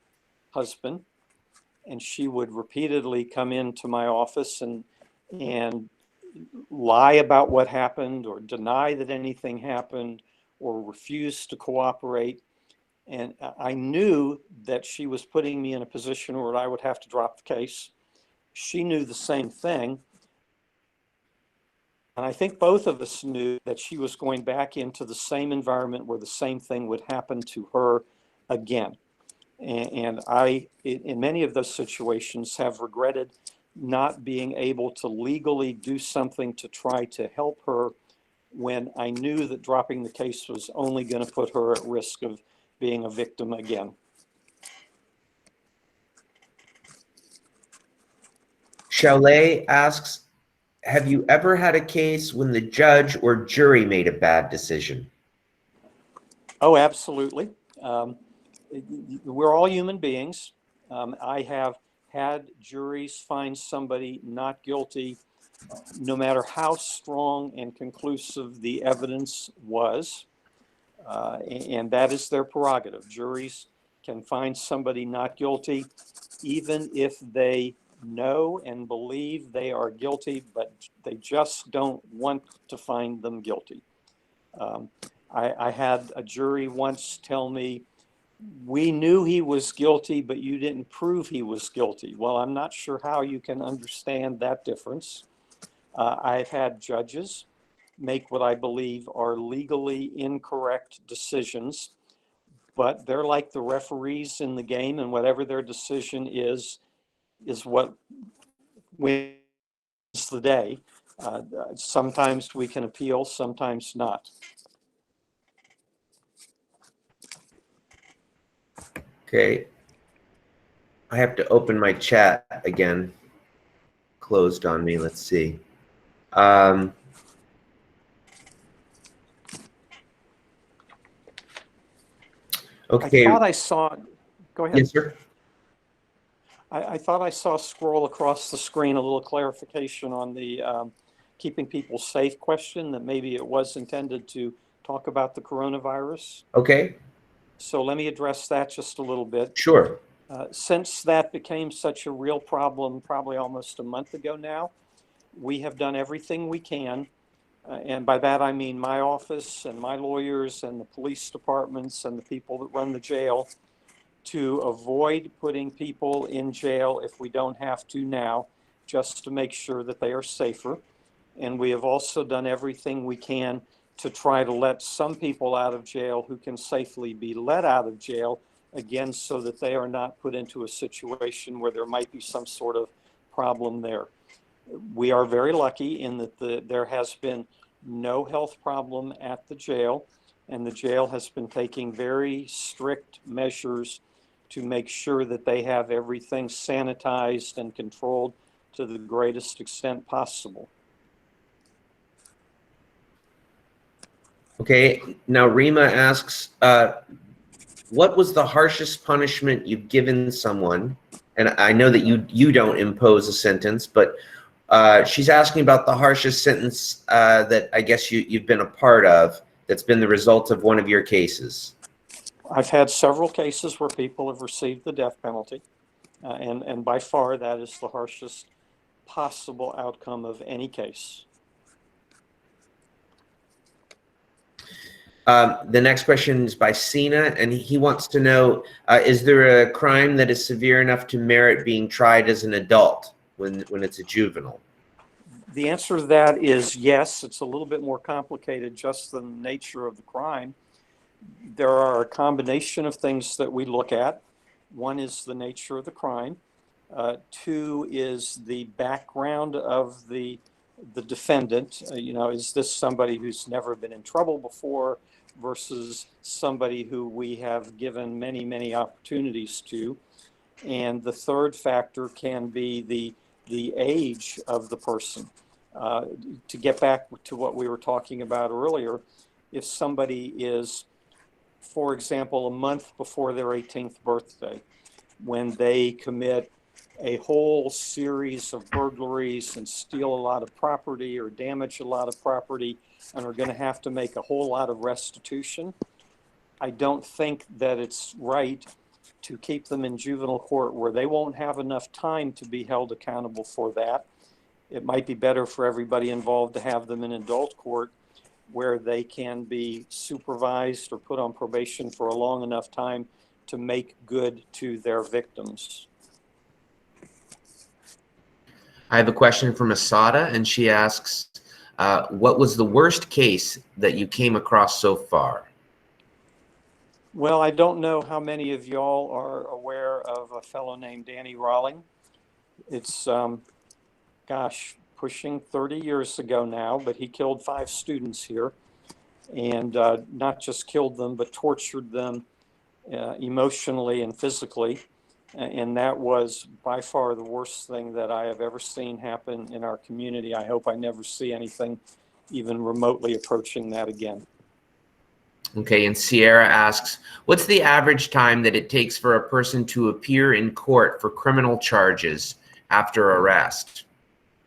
husband, and she would repeatedly come into my office and lie about what happened or deny that anything happened or refuse to cooperate. And I knew that she was putting me in a position where I would have to drop the case. She knew the same thing. And I think both of us knew that she was going back into the same environment where the same thing would happen to her again. And I, in many of those situations, have regretted not being able to legally do something to try to help her when I knew that dropping the case was only going to put her at risk of being a victim again. Chalet asks, have you ever had a case when the judge or jury made a bad decision? Oh, absolutely. We're all human beings. I have had juries find somebody not guilty, no matter how strong and conclusive the evidence was. And that is their prerogative. Juries can find somebody not guilty, even if they know and believe they are guilty, but they just don't want to find them guilty. I had a jury once tell me, we knew he was guilty, but you didn't prove he was guilty. Well, I'm not sure how you can understand that difference. I've had judges make what I believe are legally incorrect decisions, but they're like the referees in the game, and whatever their decision is what wins the day. Sometimes we can appeal, sometimes not. Okay. I have to open my chat again. Closed on me. Let's see. Okay. I thought I saw, go ahead. Yes, sir. I thought I saw scroll across the screen a little clarification on the keeping people safe question, that maybe it was intended to talk about the coronavirus. Okay, So let me address that just a little bit. sure. Since that became such a real problem, probably almost a month ago now, we have done everything we can. And by that, I mean my office and my lawyers and the police departments and the people that run the jail, to avoid putting people in jail if we don't have to now, just to make sure that they are safer. And we have also done everything we can to try to let some people out of jail who can safely be let out of jail, again, so that they are not put into a situation where there might be some sort of problem there. We are very lucky in that there has been no health problem at the jail, and the jail has been taking very strict measures to make sure that they have everything sanitized and controlled to the greatest extent possible. Okay, now Rima asks, what was the harshest punishment you've given someone? And I know that you don't impose a sentence, but she's asking about the harshest sentence that I guess you've been a part of that's been the result of one of your cases. I've had several cases where people have received the death penalty, and by far that is the harshest possible outcome of any case. The next question is by Sina, and he wants to know, is there a crime that is severe enough to merit being tried as an adult when it's a juvenile? The answer to that is yes. It's a little bit more complicated, just the nature of the crime. There are a combination of things that we look at. One is the nature of the crime. Two is the background of the defendant. Is this somebody who's never been in trouble before versus somebody who we have given many, many opportunities to? And the third factor can be the age of the person. To get back to what we were talking about earlier, if somebody is, for example, a month before their 18th birthday, when they commit a whole series of burglaries and steal a lot of property or damage a lot of property and are going to have to make a whole lot of restitution, I don't think that it's right to keep them in juvenile court where they won't have enough time to be held accountable for that. It might be better for everybody involved to have them in adult court where they can be supervised or put on probation for a long enough time to make good to their victims. I have a question from Asada, and she asks, what was the worst case that you came across so far? Well, I don't know how many of y'all are aware of a fellow named Danny Rawling. It's, pushing 30 years ago now, but he killed 5 students here, and not just killed them, but tortured them emotionally and physically. And that was by far the worst thing that I have ever seen happen in our community. I hope I never see anything even remotely approaching that again. Okay, and Sierra asks, what's the average time that it takes for a person to appear in court for criminal charges after arrest?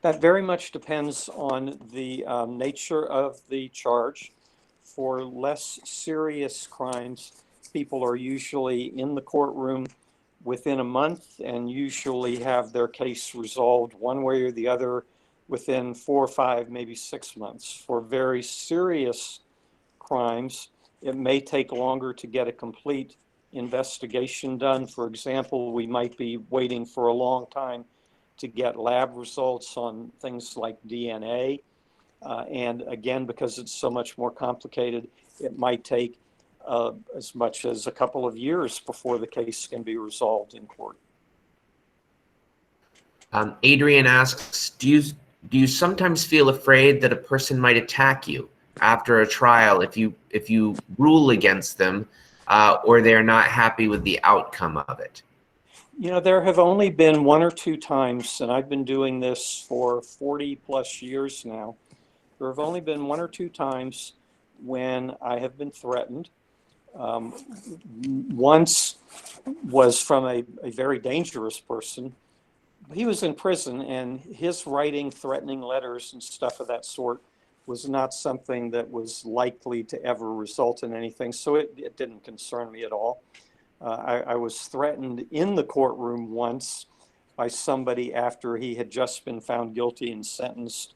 That very much depends on the nature of the charge. For less serious crimes, people are usually in the courtroom within a month and usually have their case resolved one way or the other within 4 or 5, maybe 6 months. For very serious crimes, it may take longer to get a complete investigation done. For example, we might be waiting for a long time to get lab results on things like DNA. And again, because it's so much more complicated, it might take as much as a couple of years before the case can be resolved in court. Adrian asks, do you sometimes feel afraid that a person might attack you after a trial if you rule against them or they're not happy with the outcome of it? There have only been 1 or 2 times, and I've been doing this for 40 plus years now. There have only been 1 or 2 times when I have been threatened. Once was from a very dangerous person. He was in prison, and his writing threatening letters and stuff of that sort was not something that was likely to ever result in anything. So it didn't concern me at all. I was threatened in the courtroom once by somebody after he had just been found guilty and sentenced.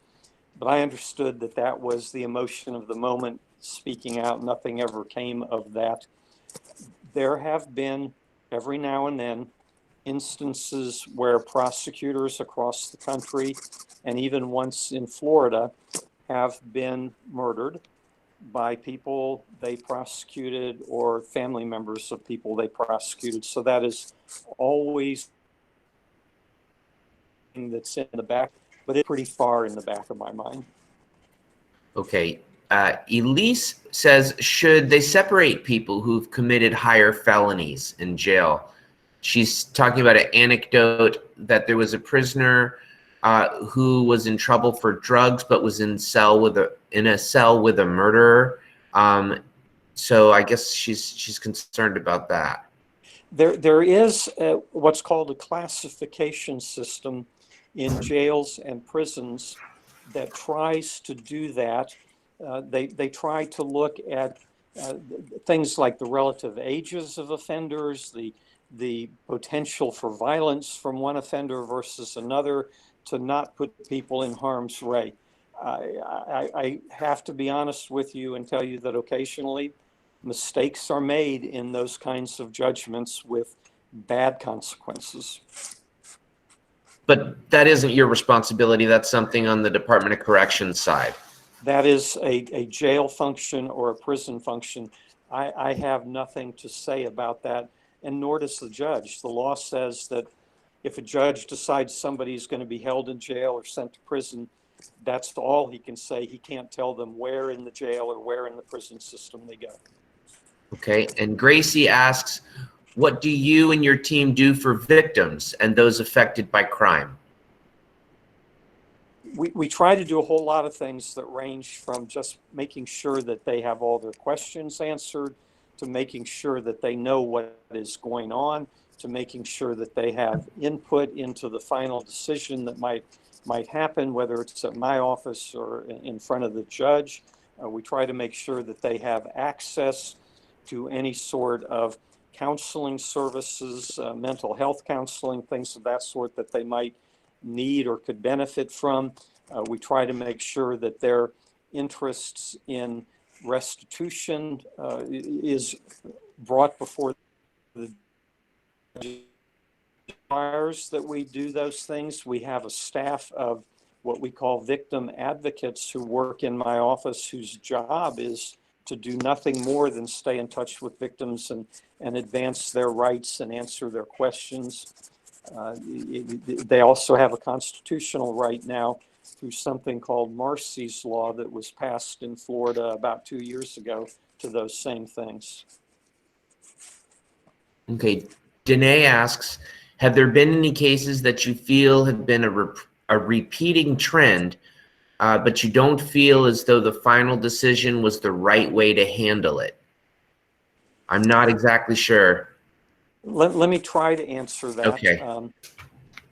But I understood that that was the emotion of the moment, speaking out. Nothing ever came of that. There have been, every now and then, instances where prosecutors across the country, and even once in Florida, have been murdered by people they prosecuted or family members of people they prosecuted. So that is always that's in the back, but it's pretty far in the back of my mind. Okay. Elise says, should they separate people who've committed higher felonies in jail? She's talking about an anecdote that there was a prisoner who was in trouble for drugs, but was in a cell with a murderer. So I guess she's concerned about that. There is what's called a classification system in jails and prisons that tries to do that. They try to look at things like the relative ages of offenders, the potential for violence from one offender versus another, to not put people in harm's way. I have to be honest with you and tell you that occasionally mistakes are made in those kinds of judgments with bad consequences. But that isn't your responsibility. That's something on the Department of Corrections side. That is a jail function or a prison function. I have nothing to say about that, and nor does the judge. The law says that if a judge decides somebody's going to be held in jail or sent to prison, that's all he can say. He can't tell them where in the jail or where in the prison system they go. Okay, and Gracie asks, what do you and your team do for victims and those affected by crime? We try to do a whole lot of things that range from just making sure that they have all their questions answered, to making sure that they know what is going on, to making sure that they have input into the final decision that might happen, whether it's at my office or in front of the judge. We try to make sure that they have access to any sort of counseling services, mental health counseling, things of that sort that they might need or could benefit from. We try to make sure that their interests in restitution is brought before the requires that we do those things. We have a staff of what we call victim advocates who work in my office, whose job is to do nothing more than stay in touch with victims and advance their rights and answer their questions. They also have a constitutional right now through something called Marcy's Law that was passed in Florida about 2 years ago to those same things. Okay, Danae asks, have there been any cases that you feel have been a repeating trend, but you don't feel as though the final decision was the right way to handle it? I'm not exactly sure. Let me try to answer that. Okay.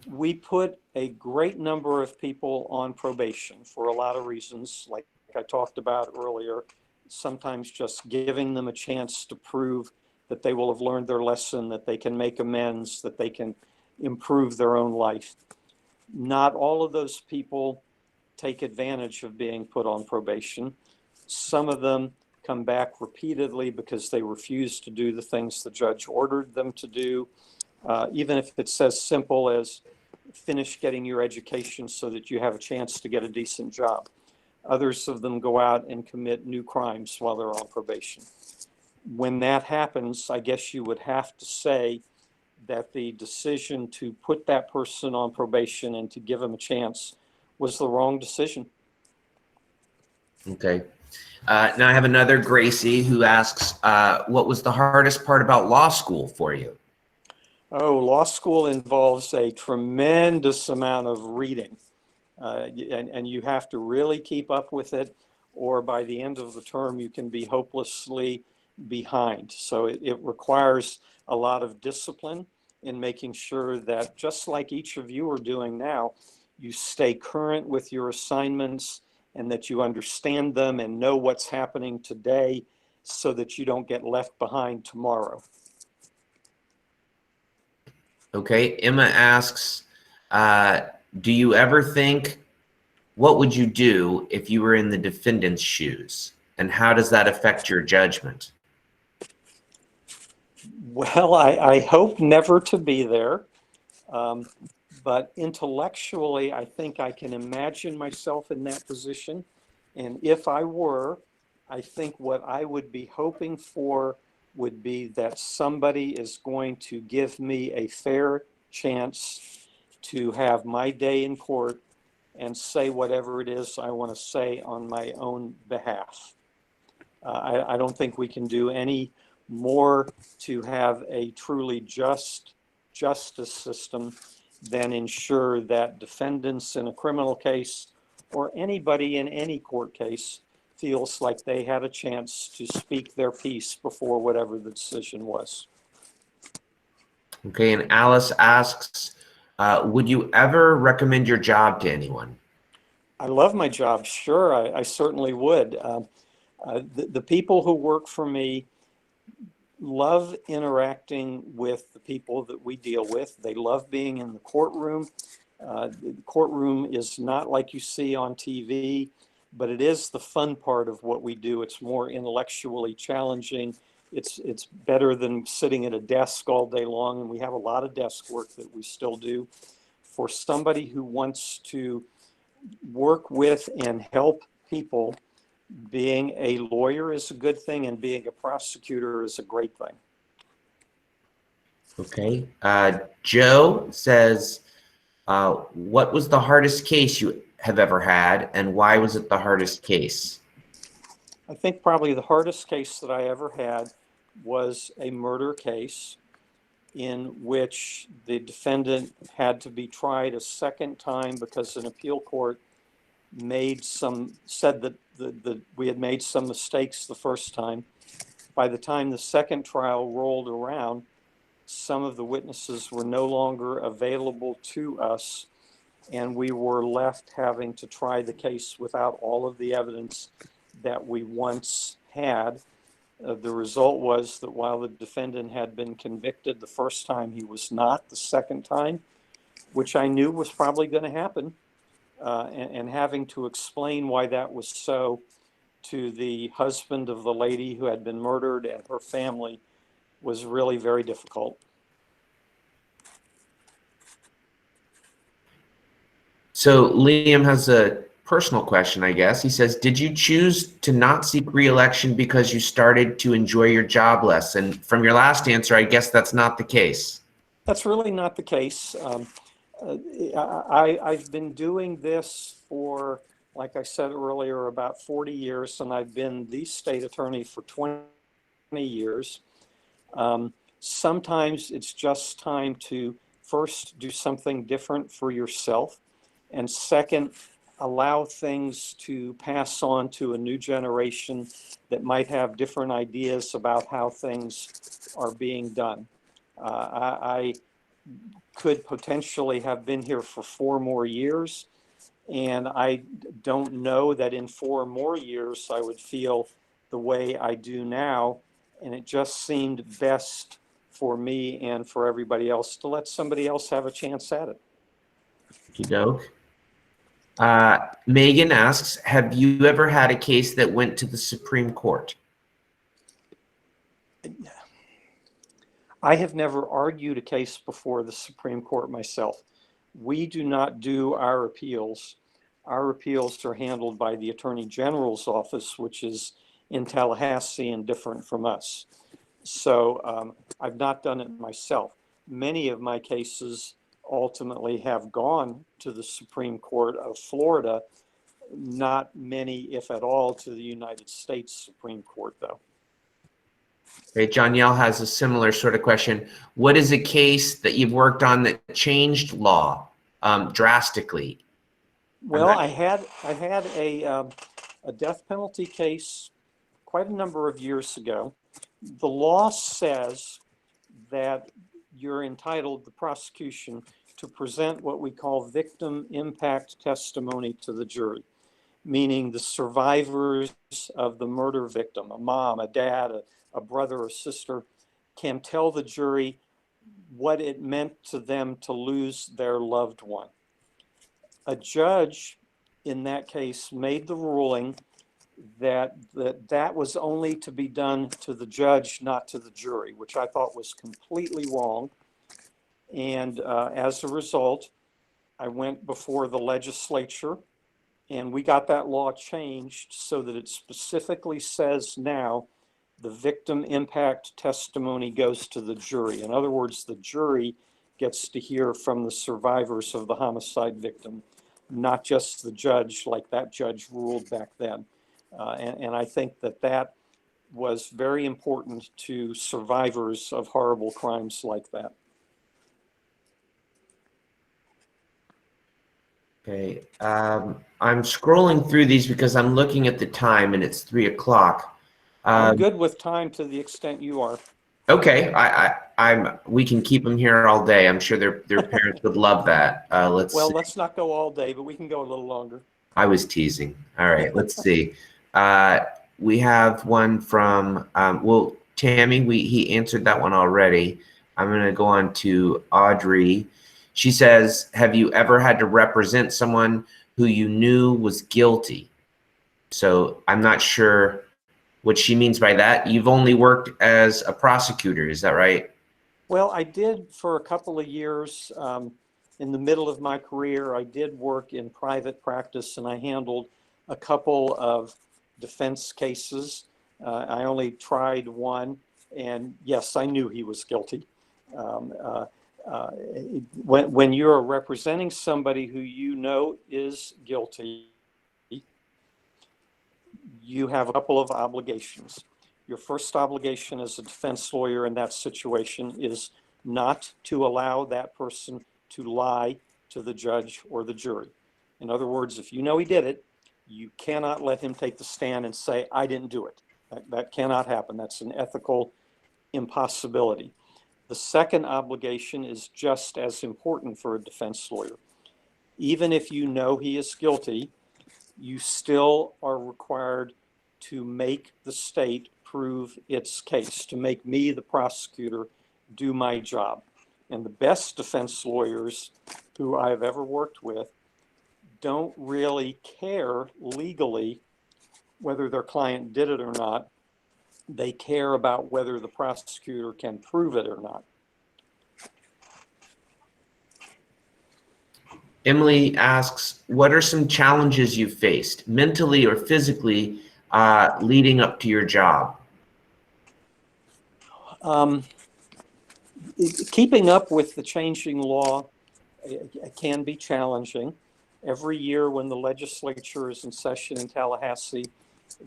We put a great number of people on probation for a lot of reasons, like I talked about earlier, sometimes just giving them a chance to prove that they will have learned their lesson, that they can make amends, that they can improve their own life. Not all of those people take advantage of being put on probation. Some of them come back repeatedly because they refuse to do the things the judge ordered them to do, even if it's as simple as finish getting your education so that you have a chance to get a decent job. Others of them go out and commit new crimes while they're on probation. When that happens, I guess you would have to say that the decision to put that person on probation and to give them a chance was the wrong decision. Okay. Now I have another Gracie who asks, what was the hardest part about law school for you? Oh, law school involves a tremendous amount of reading, and you have to really keep up with it, or by the end of the term, you can be hopelessly behind. So it requires a lot of discipline in making sure that, just like each of you are doing now, you stay current with your assignments and that you understand them and know what's happening today so that you don't get left behind tomorrow. Okay, Emma asks, do you ever think, what would you do if you were in the defendant's shoes? And how does that affect your judgment? Well, I hope never to be there. But intellectually, I think I can imagine myself in that position. And if I were, I think what I would be hoping for would be that somebody is going to give me a fair chance to have my day in court and say whatever it is I want to say on my own behalf. I don't think we can do any more to have a truly just justice system than ensure that defendants in a criminal case or anybody in any court case feels like they had a chance to speak their piece before whatever the decision was. Okay, and Alice asks, would you ever recommend your job to anyone? I love my job, sure, I certainly would. The people who work for me love interacting with the people that we deal with. They love being in the courtroom. The courtroom is not like you see on TV, but it is the fun part of what we do. It's more intellectually challenging. It's better than sitting at a desk all day long, and we have a lot of desk work that we still do. For somebody who wants to work with and help people, being a lawyer is a good thing, and being a prosecutor is a great thing. Okay. Joe says, what was the hardest case you have ever had, and why was it the hardest case? I think probably the hardest case that I ever had was a murder case in which the defendant had to be tried a second time because an appeal court said that we had made some mistakes the first time. By the time the second trial rolled around, some of the witnesses were no longer available to us, and we were left having to try the case without all of the evidence that we once had. The result was that while the defendant had been convicted the first time, he was not the second time, which I knew was probably going to happen. And having to explain why that was so to the husband of the lady who had been murdered and her family was really very difficult. So Liam has a personal question, I guess. He says, did you choose to not seek re-election because you started to enjoy your job less? And from your last answer, I guess that's not the case. That's really not the case. I've been doing this for, like I said earlier, about 40 years, and I've been the state attorney for 20 years. Sometimes it's just time to first do something different for yourself, and second, allow things to pass on to a new generation that might have different ideas about how things are being done. I could potentially have been here for 4 more years, and I don't know that in 4 more years I would feel the way I do now, and it just seemed best for me and for everybody else to let somebody else have a chance at it. Okey-doke. Megan asks, have you ever had a case that went to the Supreme Court? I have never argued a case before the Supreme Court myself. We do not do our appeals. Our appeals are handled by the Attorney General's office, which is in Tallahassee and different from us. So I've not done it myself. Many of my cases ultimately have gone to the Supreme Court of Florida, not many, if at all, to the United States Supreme Court, though. Okay, John has a similar sort of question. What is a case that you've worked on that changed law drastically? Well, I had a death penalty case quite a number of years ago The law says that you're entitled, the prosecution, to present what we call victim impact testimony to the jury, meaning the survivors of the murder victim, a mom, a dad, a brother or sister, can tell the jury what it meant to them to lose their loved one. A judge in that case made the ruling that was only to be done to the judge, not to the jury, which I thought was completely wrong. And as a result, I went before the legislature and we got that law changed so that it specifically says now the victim impact testimony goes to the jury. In other words, the jury gets to hear from the survivors of the homicide victim, not just the judge, like that judge ruled back then. And I think that was very important to survivors of horrible crimes like that. Okay, I'm scrolling through these because I'm looking at the time and it's 3 o'clock. I'm good with time to the extent you are. Okay, we can keep them here all day. I'm sure their parents would love that. Let's not go all day, but we can go a little longer. I was teasing. All right, let's see. We have one from Tammy. He answered that one already. I'm going to go on to Audrey. She says, "Have you ever had to represent someone who you knew was guilty?" So I'm not sure what she means by that. You've only worked as a prosecutor, is that right? Well, I did for a couple of years. In the middle of my career, I did work in private practice and I handled a couple of defense cases. I only tried one, and yes, I knew he was guilty. When you're representing somebody who you know is guilty, you have a couple of obligations. Your first obligation as a defense lawyer in that situation is not to allow that person to lie to the judge or the jury. In other words, if you know he did it, you cannot let him take the stand and say, "I didn't do it." That cannot happen. That's an ethical impossibility. The second obligation is just as important for a defense lawyer. Even if you know he is guilty, you still are required to make the state prove its case, to make me, the prosecutor, do my job. And the best defense lawyers who I've ever worked with don't really care legally whether their client did it or not. They care about whether the prosecutor can prove it or not. Emily asks, what are some challenges you faced mentally or physically leading up to your job? Keeping up with the changing law can be challenging. Every year when the legislature is in session in Tallahassee,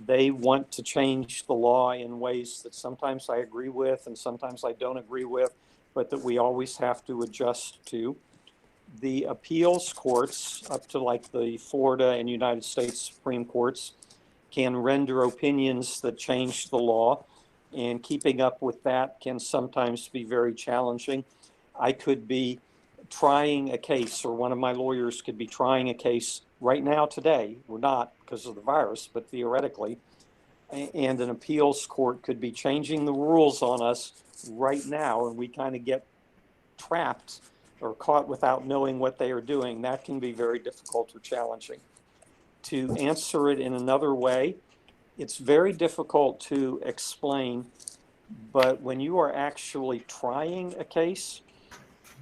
they want to change the law in ways that sometimes I agree with and sometimes I don't agree with, but that we always have to adjust to. The appeals courts, up to like the Florida and United States Supreme Courts, can render opinions that change the law, and keeping up with that can sometimes be very challenging. I could be trying a case, or one of my lawyers could be trying a case right now today. We're not because of the virus, but theoretically, and an appeals court could be changing the rules on us right now, and we kind of get trapped or caught without knowing what they are doing. That can be very difficult or challenging. To answer it in another way, it's very difficult to explain, but when you are actually trying a case,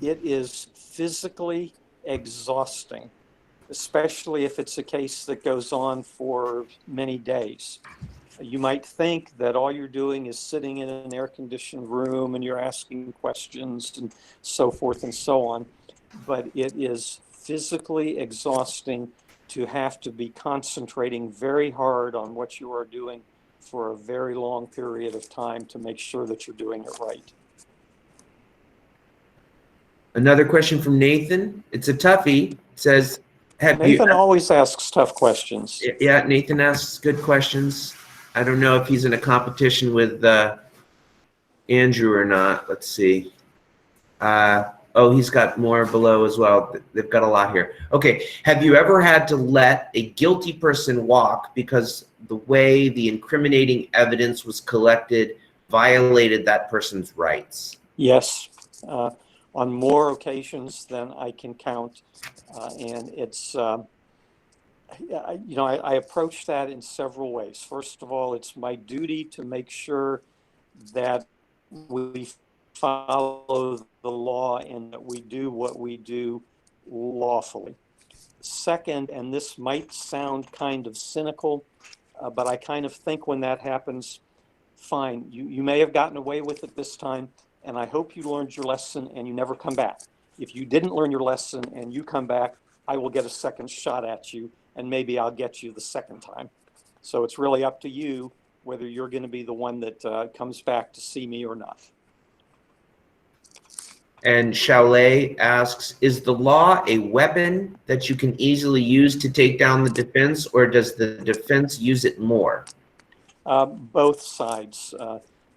it is physically exhausting, especially if it's a case that goes on for many days. You might think that all you're doing is sitting in an air-conditioned room and you're asking questions and so forth and so on, but it is physically exhausting to have to be concentrating very hard on what you are doing for a very long period of time to make sure that you're doing it right. Another question from Nathan. It's a toughie. It says, Nathan always asks tough questions. Yeah, Nathan asks good questions. I don't know if he's in a competition with Andrew or not. Let's see. Oh, he's got more below as well. They've got a lot here. Okay. Have you ever had to let a guilty person walk because the way the incriminating evidence was collected violated that person's rights? Yes, on more occasions than I can count. And it's, I approach that in several ways. First of all, it's my duty to make sure that we follow the law and that we do what we do lawfully. Second, and this might sound kind of cynical, but I kind of think when that happens, fine, you may have gotten away with it this time, and I hope you learned your lesson and you never come back. If you didn't learn your lesson and you come back, I will get a second shot at you, and maybe I'll get you the second time. So it's really up to you whether you're going to be the one that comes back to see me or not. And Chalet asks, is the law a weapon that you can easily use to take down the defense, or does the defense use it more? Both sides.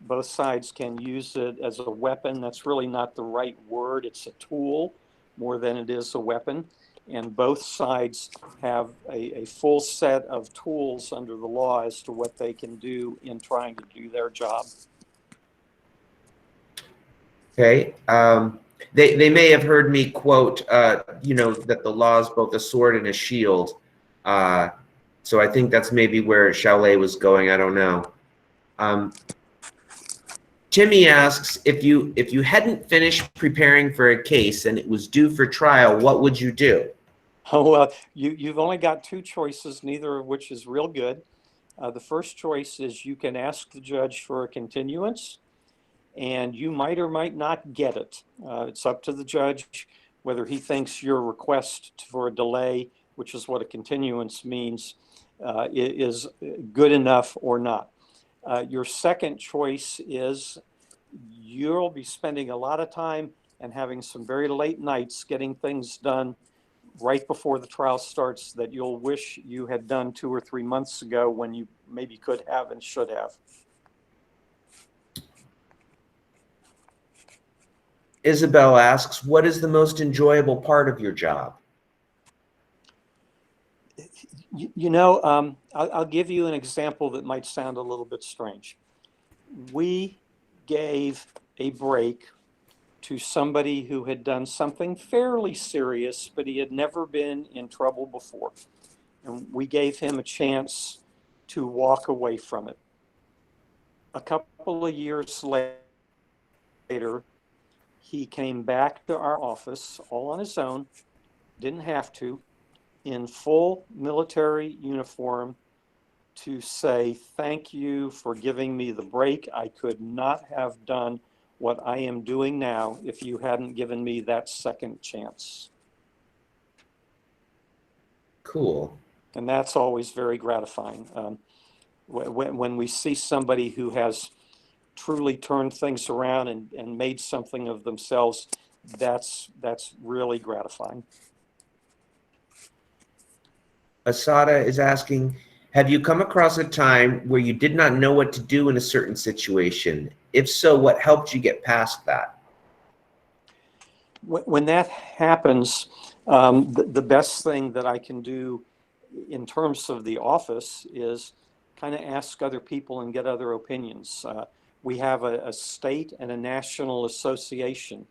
Both sides can use it as a weapon. That's really not the right word. It's a tool more than it is a weapon. And both sides have a full set of tools under the law as to what they can do in trying to do their job. Okay. They may have heard me quote, that the law is both a sword and a shield. So I think that's maybe where Chalet was going. I don't know. Timmy asks, if you hadn't finished preparing for a case and it was due for trial, what would you do? Oh, well, you've only got two choices, neither of which is real good. The first choice is you can ask the judge for a continuance, and you might or might not get it. It's up to the judge whether he thinks your request for a delay, which is what a continuance means, is good enough or not. Your second choice is you'll be spending a lot of time and having some very late nights getting things done right before the trial starts that you'll wish you had done 2 or 3 months ago when you maybe could have and should have. Isabel asks, what is the most enjoyable part of your job? I'll give you an example that might sound a little bit strange. We gave a break to somebody who had done something fairly serious, but he had never been in trouble before. And we gave him a chance to walk away from it. A couple of years later, he came back to our office all on his own, didn't have to, in full military uniform, to say, thank you for giving me the break. I could not have done what I am doing now if you hadn't given me that second chance. Cool. And that's always very gratifying. When we see somebody who has truly turned things around and made something of themselves, that's really gratifying. Asada is asking, have you come across a time where you did not know what to do in a certain situation? If so, what helped you get past that? When that happens, the best thing that I can do in terms of the office is kind of ask other people and get other opinions. We have a state and a national association.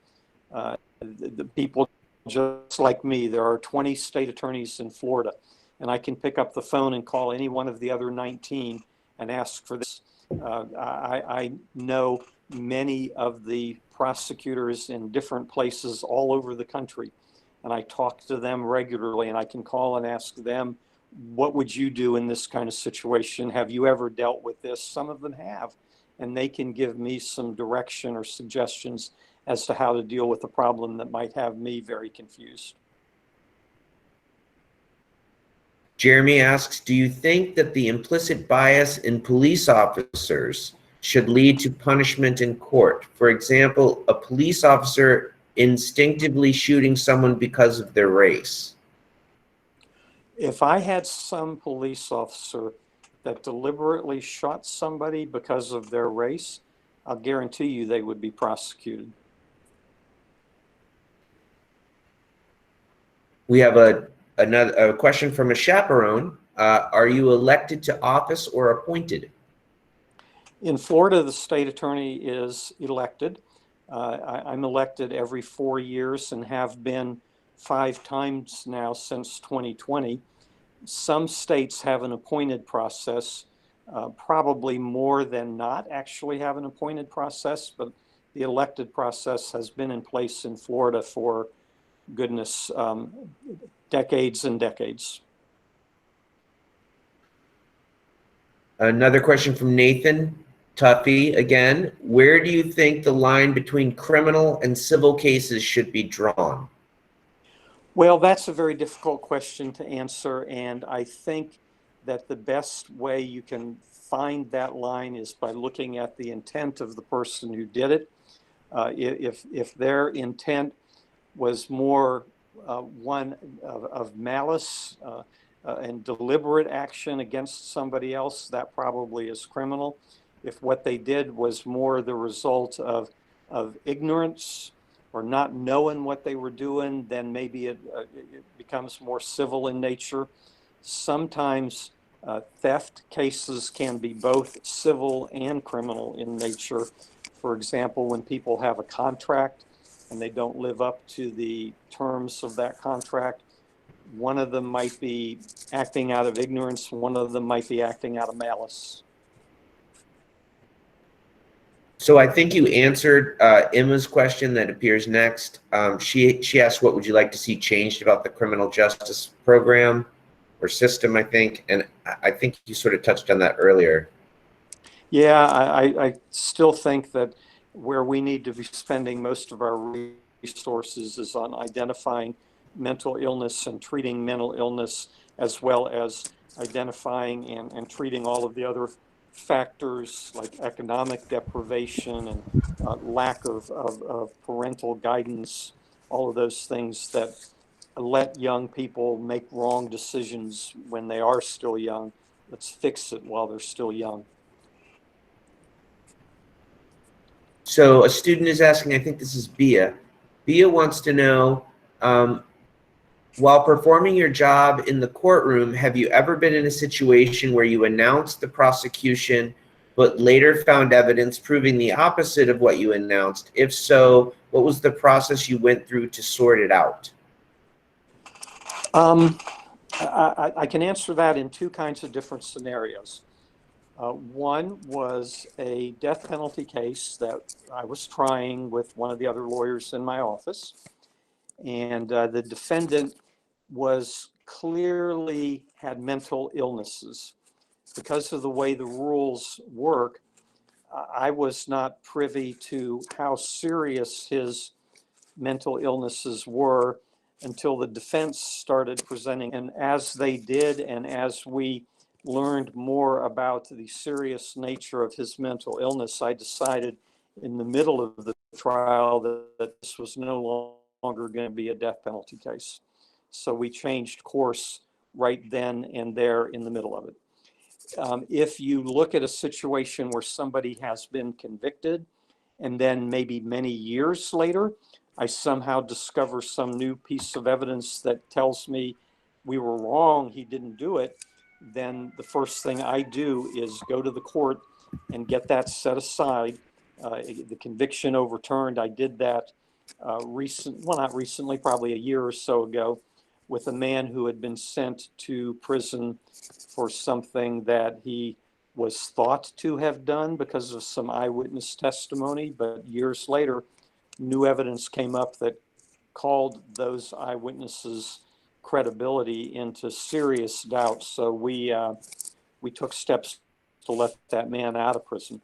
The people just like me, there are 20 state attorneys in Florida, and I can pick up the phone and call any one of the other 19 and ask for this. I know many of the prosecutors in different places all over the country, and I talk to them regularly, and I can call and ask them, what would you do in this kind of situation? Have you ever dealt with this? Some of them have, and they can give me some direction or suggestions as to how to deal with a problem that might have me very confused. Jeremy asks, do you think that the implicit bias in police officers should lead to punishment in court? For example, a police officer instinctively shooting someone because of their race. If I had some police officer that deliberately shot somebody because of their race, I'll guarantee you they would be prosecuted. We have a question from a chaperone. Are you elected to office or appointed? In Florida, the state attorney is elected. I'm elected every 4 years and have been 5 times now since 2020. Some states have an appointed process, probably more than not actually have an appointed process, but the elected process has been in place in Florida for, goodness, decades and decades. Another question from Nathan Tuffy again. Where do you think the line between criminal and civil cases should be drawn? Well, that's a very difficult question to answer, and I think that the best way you can find that line is by looking at the intent of the person who did it. If their intent was more one of malice and deliberate action against somebody else, that probably is criminal. If what they did was more the result of ignorance or not knowing what they were doing, then maybe it becomes more civil in nature. Sometimes theft cases can be both civil and criminal in nature. For example, when people have a contract and they don't live up to the terms of that contract, one of them might be acting out of ignorance, one of them might be acting out of malice. So I think you answered Emma's question that appears next. She asked, what would you like to see changed about the criminal justice program or system, I think. And I think you sort of touched on that earlier. Yeah, I still think that where we need to be spending most of our resources is on identifying mental illness and treating mental illness, as well as identifying and treating all of the other factors like economic deprivation and lack of parental guidance, all of those things that let young people make wrong decisions when they are still young. Let's fix it while they're still young. So a student is asking, I think this is Bia. Bia wants to know, while performing your job in the courtroom, have you ever been in a situation where you announced the prosecution, but later found evidence proving the opposite of what you announced? If so, what was the process you went through to sort it out? I can answer that in 2 kinds of different scenarios. One was a death penalty case that I was trying with one of the other lawyers in my office. And the defendant was clearly had mental illnesses. Because of the way the rules work, I was not privy to how serious his mental illnesses were until the defense started presenting. And as they did, and as we learned more about the serious nature of his mental illness, I decided in the middle of the trial that this was no longer going to be a death penalty case. So we changed course right then and there in the middle of it. If you look at a situation where somebody has been convicted and then maybe many years later, I somehow discover some new piece of evidence that tells me we were wrong, he didn't do it, then the first thing I do is go to the court and get that set aside, the conviction overturned. I did that not recently, probably a year or so ago, with a man who had been sent to prison for something that he was thought to have done because of some eyewitness testimony, but years later, new evidence came up that called those eyewitnesses' credibility into serious doubt. So we took steps to let that man out of prison.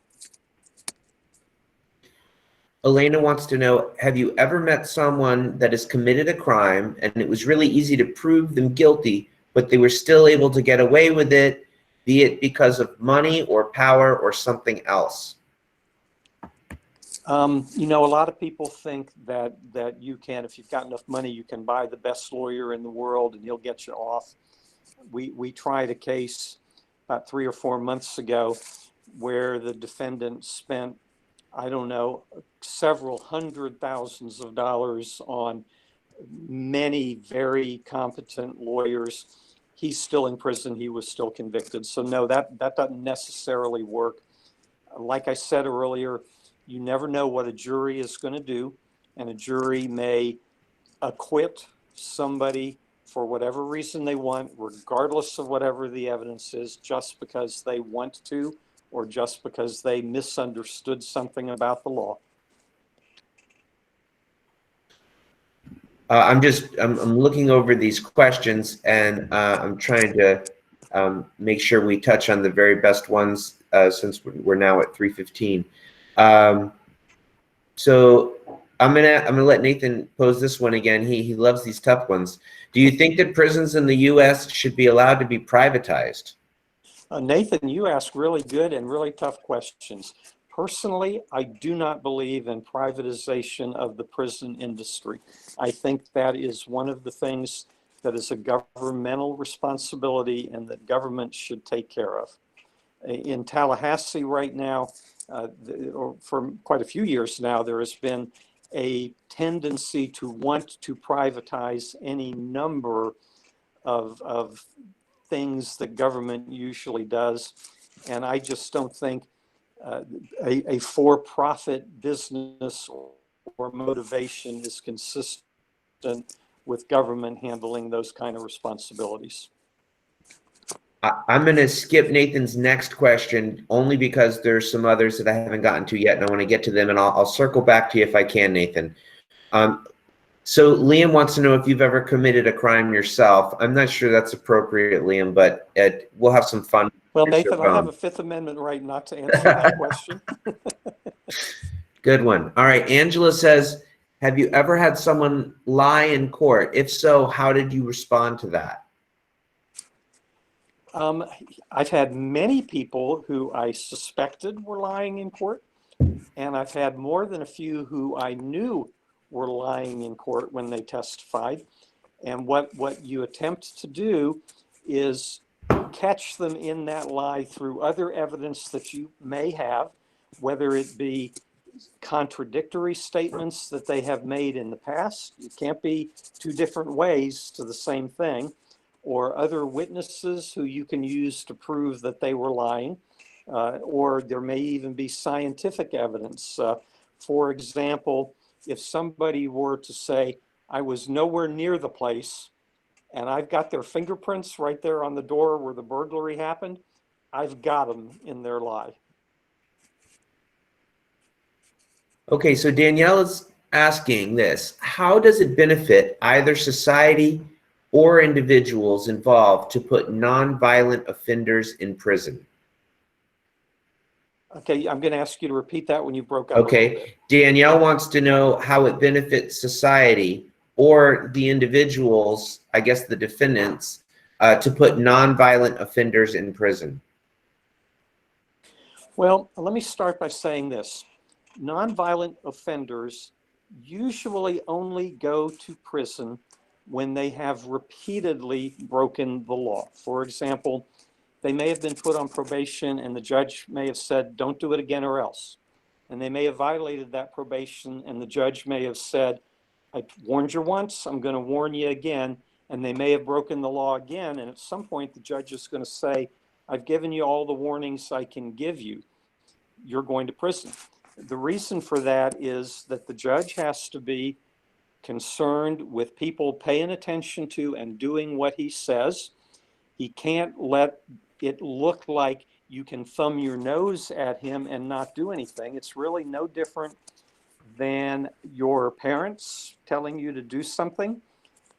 Elena wants to know, have you ever met someone that has committed a crime and it was really easy to prove them guilty, but they were still able to get away with it, be it because of money or power or something else? A lot of people think that you can, if you've got enough money, you can buy the best lawyer in the world and he'll get you off. We tried a case about 3 or 4 months ago where the defendant spent, I don't know, several hundred thousands of dollars on many very competent lawyers. He's still in prison. He was still convicted. So no, that doesn't necessarily work. Like I said earlier, you never know what a jury is going to do, and a jury may acquit somebody for whatever reason they want, regardless of whatever the evidence is, just because they want to, or just because they misunderstood something about the law. I'm looking over these questions, and I'm trying to make sure we touch on the very best ones, since we're now at 3:15. So I'm gonna let Nathan pose this one again. He loves these tough ones. Do you think that prisons in the U.S. should be allowed to be privatized? Nathan, you ask really good and really tough questions. Personally, I do not believe in privatization of the prison industry. I think that is one of the things that is a governmental responsibility and that government should take care of. In Tallahassee right now, or for quite a few years now, there has been a tendency to want to privatize any number of things that government usually does. And I just don't think a for-profit business or motivation is consistent with government handling those kind of responsibilities. I'm going to skip Nathan's next question only because there's some others that I haven't gotten to yet, and I want to get to them, and I'll circle back to you if I can, Nathan. So Liam wants to know if you've ever committed a crime yourself. I'm not sure that's appropriate, Liam, but we'll have some fun. Well, Nathan, I have a Fifth Amendment right not to answer that question. Good one. All right. Angela says, have you ever had someone lie in court? If so, how did you respond to that? I've had many people who I suspected were lying in court, and I've had more than a few who I knew were lying in court when they testified. And what you attempt to do is catch them in that lie through other evidence that you may have, whether it be contradictory statements that they have made in the past. It can't be two different ways to the same thing, or other witnesses who you can use to prove that they were lying, or there may even be scientific evidence. For example, if somebody were to say, I was nowhere near the place, and I've got their fingerprints right there on the door where the burglary happened, I've got them in their lie. Okay, so Danielle is asking this. How does it benefit either society or individuals involved to put nonviolent offenders in prison? Okay, I'm going to ask you to repeat that when you broke up. Okay, Danielle wants to know how it benefits society or the individuals, I guess the defendants, to put nonviolent offenders in prison. Well, let me start by saying this. Nonviolent offenders usually only go to prison when they have repeatedly broken the law. For example, they may have been put on probation and the judge may have said, don't do it again or else. And they may have violated that probation and the judge may have said, I warned you once, I'm going to warn you again. And they may have broken the law again. And at some point, the judge is going to say, I've given you all the warnings I can give you. You're going to prison. The reason for that is that the judge has to be concerned with people paying attention to and doing what he says. He can't let it look like you can thumb your nose at him and not do anything. It's really no different than your parents telling you to do something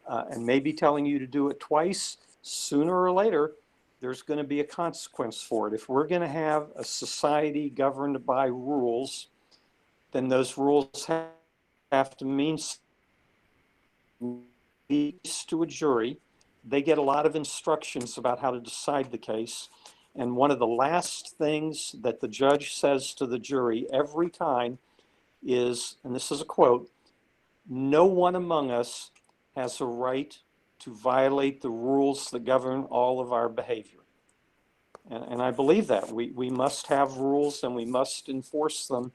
and maybe telling you to do it twice. Sooner or later, there's going to be a consequence for it. If we're going to have a society governed by rules, then those rules have to mean to a jury. They get a lot of instructions about how to decide the case. And one of the last things that the judge says to the jury every time is, and this is a quote, no one among us has a right to violate the rules that govern all of our behavior. And I believe that. We must have rules and we must enforce them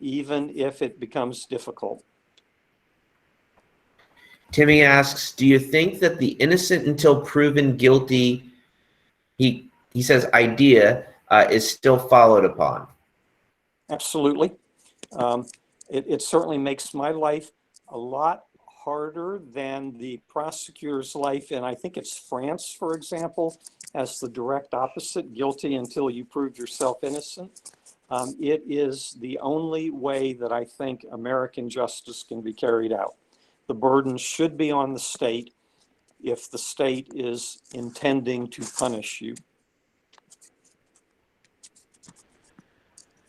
even if it becomes difficult. Timmy asks, do you think that the innocent until proven guilty, he says, idea is still followed upon? Absolutely. It certainly makes my life a lot harder than the prosecutor's life. And I think it's France, for example, has the direct opposite, guilty until you prove yourself innocent. It is the only way that I think American justice can be carried out. The burden should be on the state if the state is intending to punish you.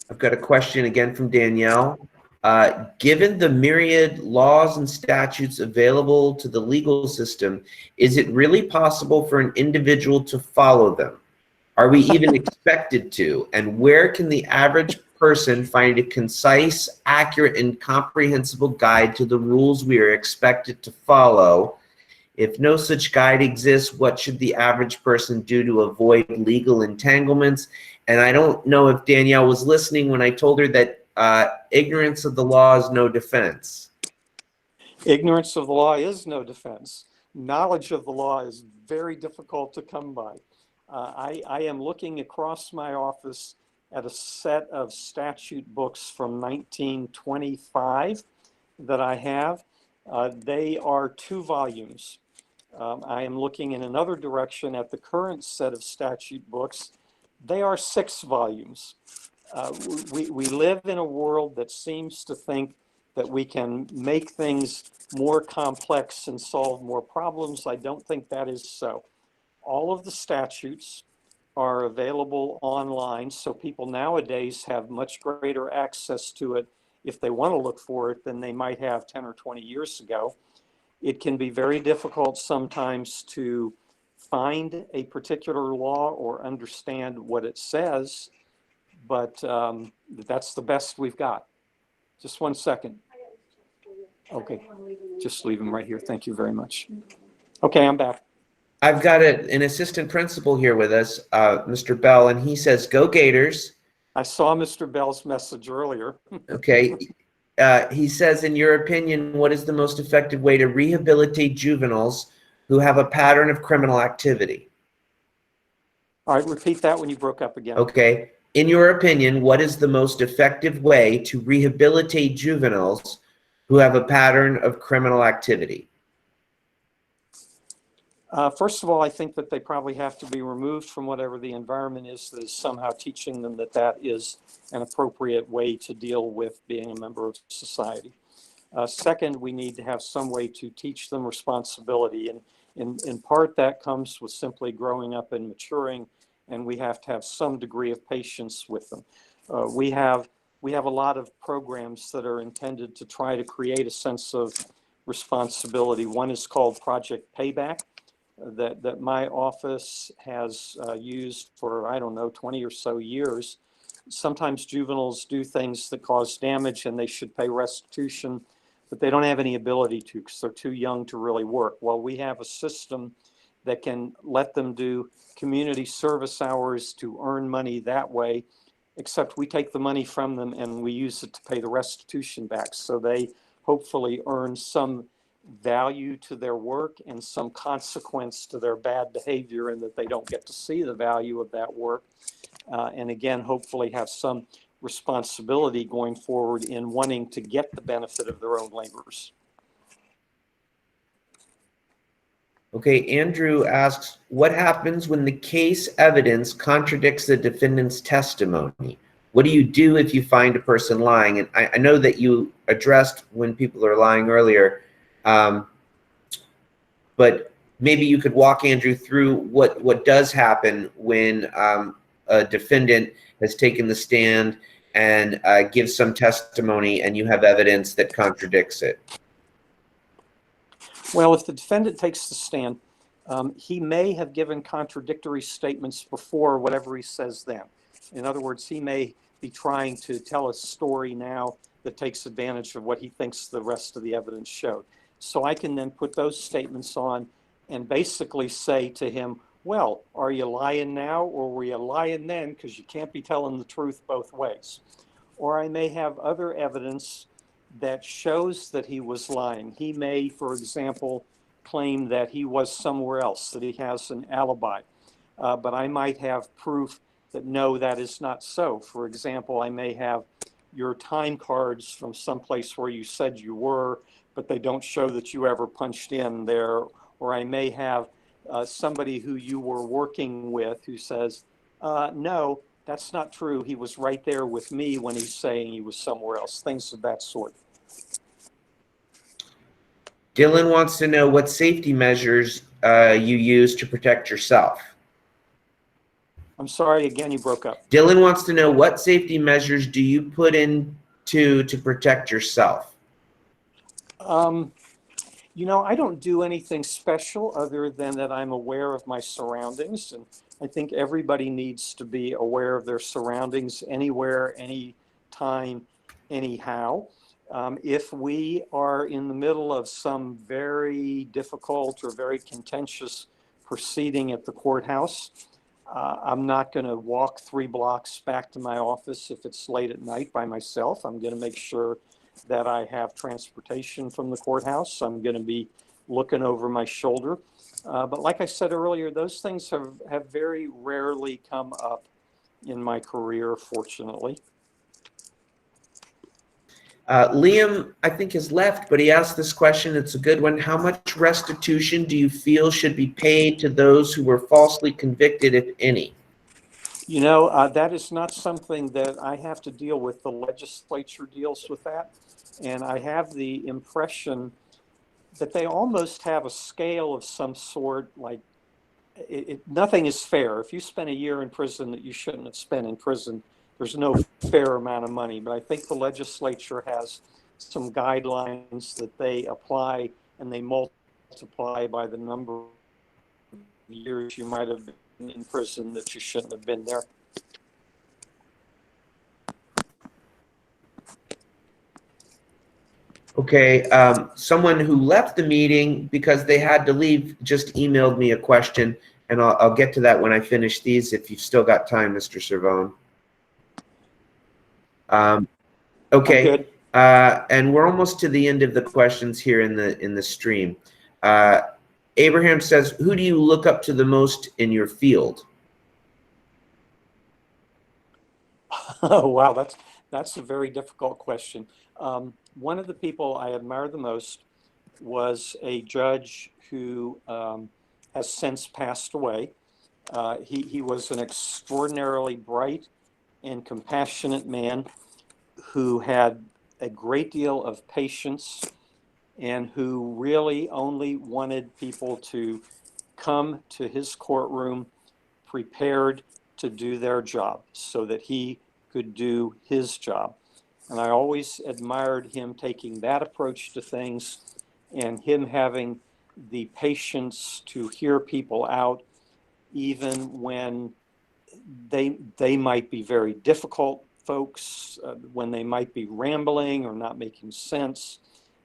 I've got a question again from Danielle. Given the myriad laws and statutes available to the legal system, is it really possible for an individual to follow them? Are we even expected to? And where can the average person find a concise, accurate, and comprehensible guide to the rules we are expected to follow? If no such guide exists, what should the average person do to avoid legal entanglements? And I don't know if Danielle was listening when I told her that ignorance of the law is no defense. Ignorance of the law is no defense. Knowledge of the law is very difficult to come by. I am looking across my office at a set of statute books from 1925 that I have. They are 2 volumes. I am looking in another direction at the current set of statute books. They are 6 volumes. We live in a world that seems to think that we can make things more complex and solve more problems. I don't think that is so. All of the statutes are available online, so people nowadays have much greater access to it if they want to look for it than they might have 10 or 20 years ago. It can be very difficult sometimes to find a particular law or understand what it says, but that's the best we've got. Just one second. Okay, just leave him right here. Thank you very much. Okay, I'm back. I've got an assistant principal here with us, Mr. Bell, and he says, go Gators. I saw Mr. Bell's message earlier. Okay. He says, in your opinion, what is the most effective way to rehabilitate juveniles who have a pattern of criminal activity? All right, repeat that when you broke up again. Okay. In your opinion, what is the most effective way to rehabilitate juveniles who have a pattern of criminal activity? First of all, I think that they probably have to be removed from whatever the environment is that is somehow teaching them that that is an appropriate way to deal with being a member of society. Second, we need to have some way to teach them responsibility. And in part, that comes with simply growing up and maturing, and we have to have some degree of patience with them. We have a lot of programs that are intended to try to create a sense of responsibility. One is called Project Payback, that my office has used for, I don't know, 20 or so years. Sometimes juveniles do things that cause damage and they should pay restitution, but they don't have any ability to because they're too young to really work. Well, we have a system that can let them do community service hours to earn money that way, except we take the money from them and we use it to pay the restitution back. So they hopefully earn some value to their work and some consequence to their bad behavior, and that they don't get to see the value of that work. And again, hopefully have some responsibility going forward in wanting to get the benefit of their own labors. Okay, Andrew asks, what happens when the case evidence contradicts the defendant's testimony? What do you do if you find a person lying? And I know that you addressed when people are lying earlier, but maybe you could walk Andrew through what does happen when a defendant has taken the stand and gives some testimony and you have evidence that contradicts it. Well, if the defendant takes the stand, he may have given contradictory statements before whatever he says then. In other words, he may be trying to tell a story now that takes advantage of what he thinks the rest of the evidence showed. So I can then put those statements on and basically say to him, well, are you lying now or were you lying then? Because you can't be telling the truth both ways. or I may have other evidence that shows that he was lying. He may, for example, claim that he was somewhere else, that he has an alibi. But I might have proof that no, that is not so. For example, I may have your time cards from someplace where you said you were, but they don't show that you ever punched in there. Or I may have somebody who you were working with who says, no, that's not true. He was right there with me when he's saying he was somewhere else, things of that sort. Dylan wants to know what safety measures you use to protect yourself. I'm sorry, again, you broke up. Dylan wants to know what safety measures do you put in to protect yourself? You know, I don't do anything special other than that I'm aware of my surroundings. And I think everybody needs to be aware of their surroundings anywhere, anytime, anyhow. If we are in the middle of some very difficult or very contentious proceeding at the courthouse, I'm not going to walk 3 blocks back to my office if it's late at night by myself. I'm going to make sure that I have transportation from the courthouse. I'm going to be looking over my shoulder. But like I said earlier, those things have very rarely come up in my career, fortunately. Liam, I think, has left, but he asked this question. It's a good one. How much restitution do you feel should be paid to those who were falsely convicted, if any? You know, that is not something that I have to deal with. The legislature deals with that. And I have the impression that they almost have a scale of some sort, like nothing is fair. If you spend a year in prison that you shouldn't have spent in prison, there's no fair amount of money. But I think the legislature has some guidelines that they apply, and they multiply by the number of years you might have been in prison that you shouldn't have been there. Okay, someone who left the meeting because they had to leave just emailed me a question, and I'll get to that when I finish these if you've still got time, Mr. Cervone. Okay, and we're almost to the end of the questions here in the stream. Abraham says, who do you look up to the most in your field? Oh, wow, that's a very difficult question. One of the people I admire the most was a judge who has since passed away. He was an extraordinarily bright and compassionate man who had a great deal of patience and who really only wanted people to come to his courtroom prepared to do their job so that he could do his job. And I always admired him taking that approach to things and him having the patience to hear people out, even when they might be very difficult folks, when they might be rambling or not making sense.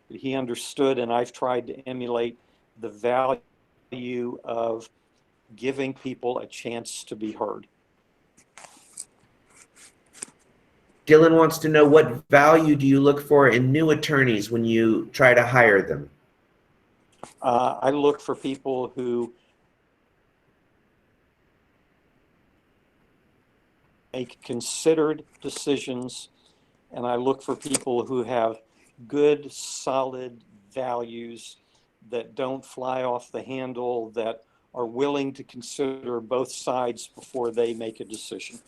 But he understood, and I've tried to emulate the value of giving people a chance to be heard. Dylan wants to know, what value do you look for in new attorneys when you try to hire them? I look for people who make considered decisions, and I look for people who have good, solid values that don't fly off the handle, that are willing to consider both sides before they make a decision.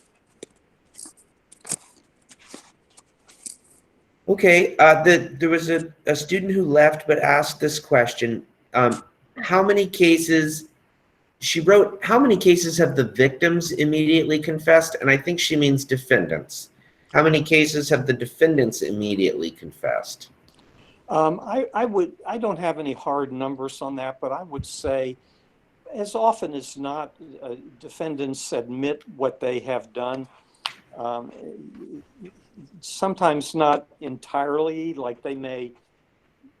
Okay, there was a student who left but asked this question. How many cases, she wrote, how many cases have the victims immediately confessed? And I think she means defendants. How many cases have the defendants immediately confessed? I don't have any hard numbers on that, but I would say as often as not, defendants admit what they have done. Sometimes not entirely, like they may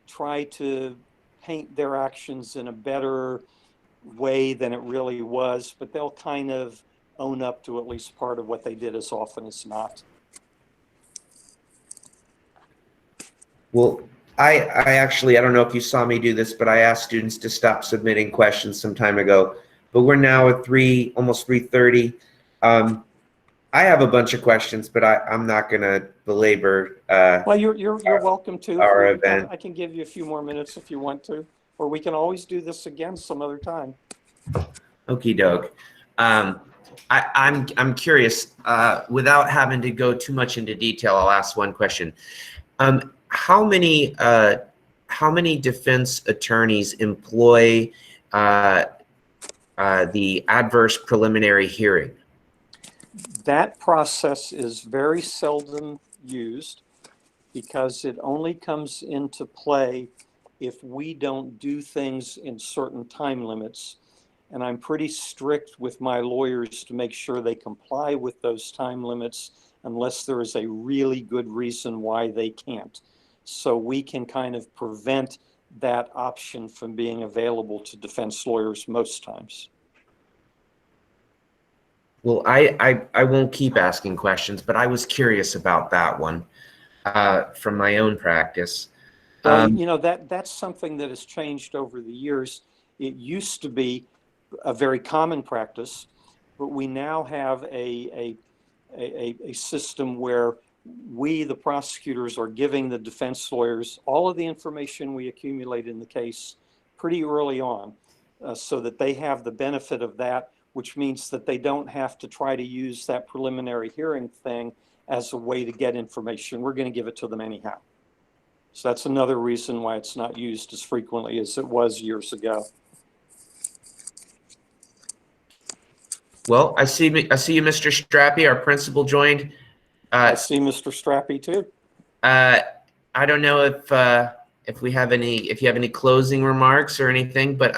try to paint their actions in a better way than it really was, but they'll kind of own up to at least part of what they did as often as not. Well, I actually, I don't know if you saw me do this, but I asked students to stop submitting questions some time ago. But we're now at almost 3:30. I have a bunch of questions, but I'm not going to belabor Well, you're welcome to. If our we, event. I can give you a few more minutes if you want to, or we can always do this again some other time. Okie doke. I'm curious. Without having to go too much into detail, I'll ask one question. How many defense attorneys employ the adverse preliminary hearing? That process is very seldom used because it only comes into play if we don't do things in certain time limits. And I'm pretty strict with my lawyers to make sure they comply with those time limits unless there is a really good reason why they can't. So we can kind of prevent that option from being available to defense lawyers most times. Well, I won't keep asking questions, but I was curious about that one from my own practice. Well, you know, that's something that has changed over the years. It used to be a very common practice, but we now have a system where we, the prosecutors, are giving the defense lawyers all of the information we accumulate in the case pretty early on, so that they have the benefit of that, which means that they don't have to try to use that preliminary hearing thing as a way to get information. We're going to give it to them anyhow. So that's another reason why it's not used as frequently as it was years ago. Well, I see you, Mr. Strappy, our principal joined. I see Mr. Strappy too. I don't know if we have if you have any closing remarks or anything, but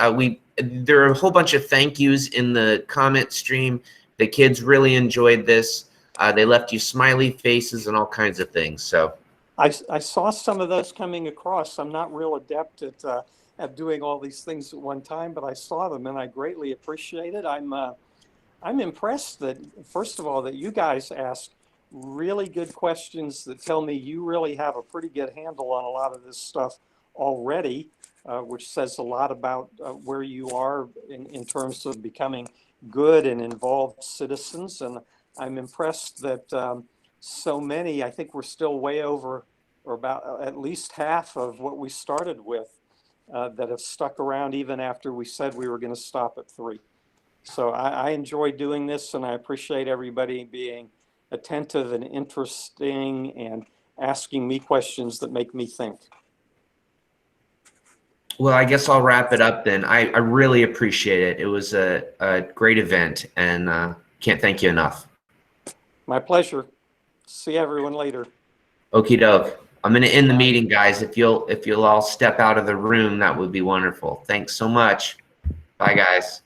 there are a whole bunch of thank yous in the comment stream. The kids really enjoyed this. They left you smiley faces and all kinds of things. So I saw some of those coming across. I'm not real adept at doing all these things at one time, but I saw them and I greatly appreciate it. I'm impressed that, first of all, that you guys ask really good questions that tell me you really have a pretty good handle on a lot of this stuff already, which says a lot about where you are in terms of becoming good and involved citizens. And I'm impressed that so many, I think we're still way over, or about at least half of what we started with, that have stuck around even after we said we were going to stop at 3. So I enjoy doing this, and I appreciate everybody being attentive and interesting and asking me questions that make me think. well, I guess I'll wrap it up then. I really appreciate it. It was a great event, and can't thank you enough. My pleasure. See everyone later. Okie doke. I'm going to end the meeting, guys. If you'll all step out of the room, that would be wonderful. Thanks so much. Bye, guys.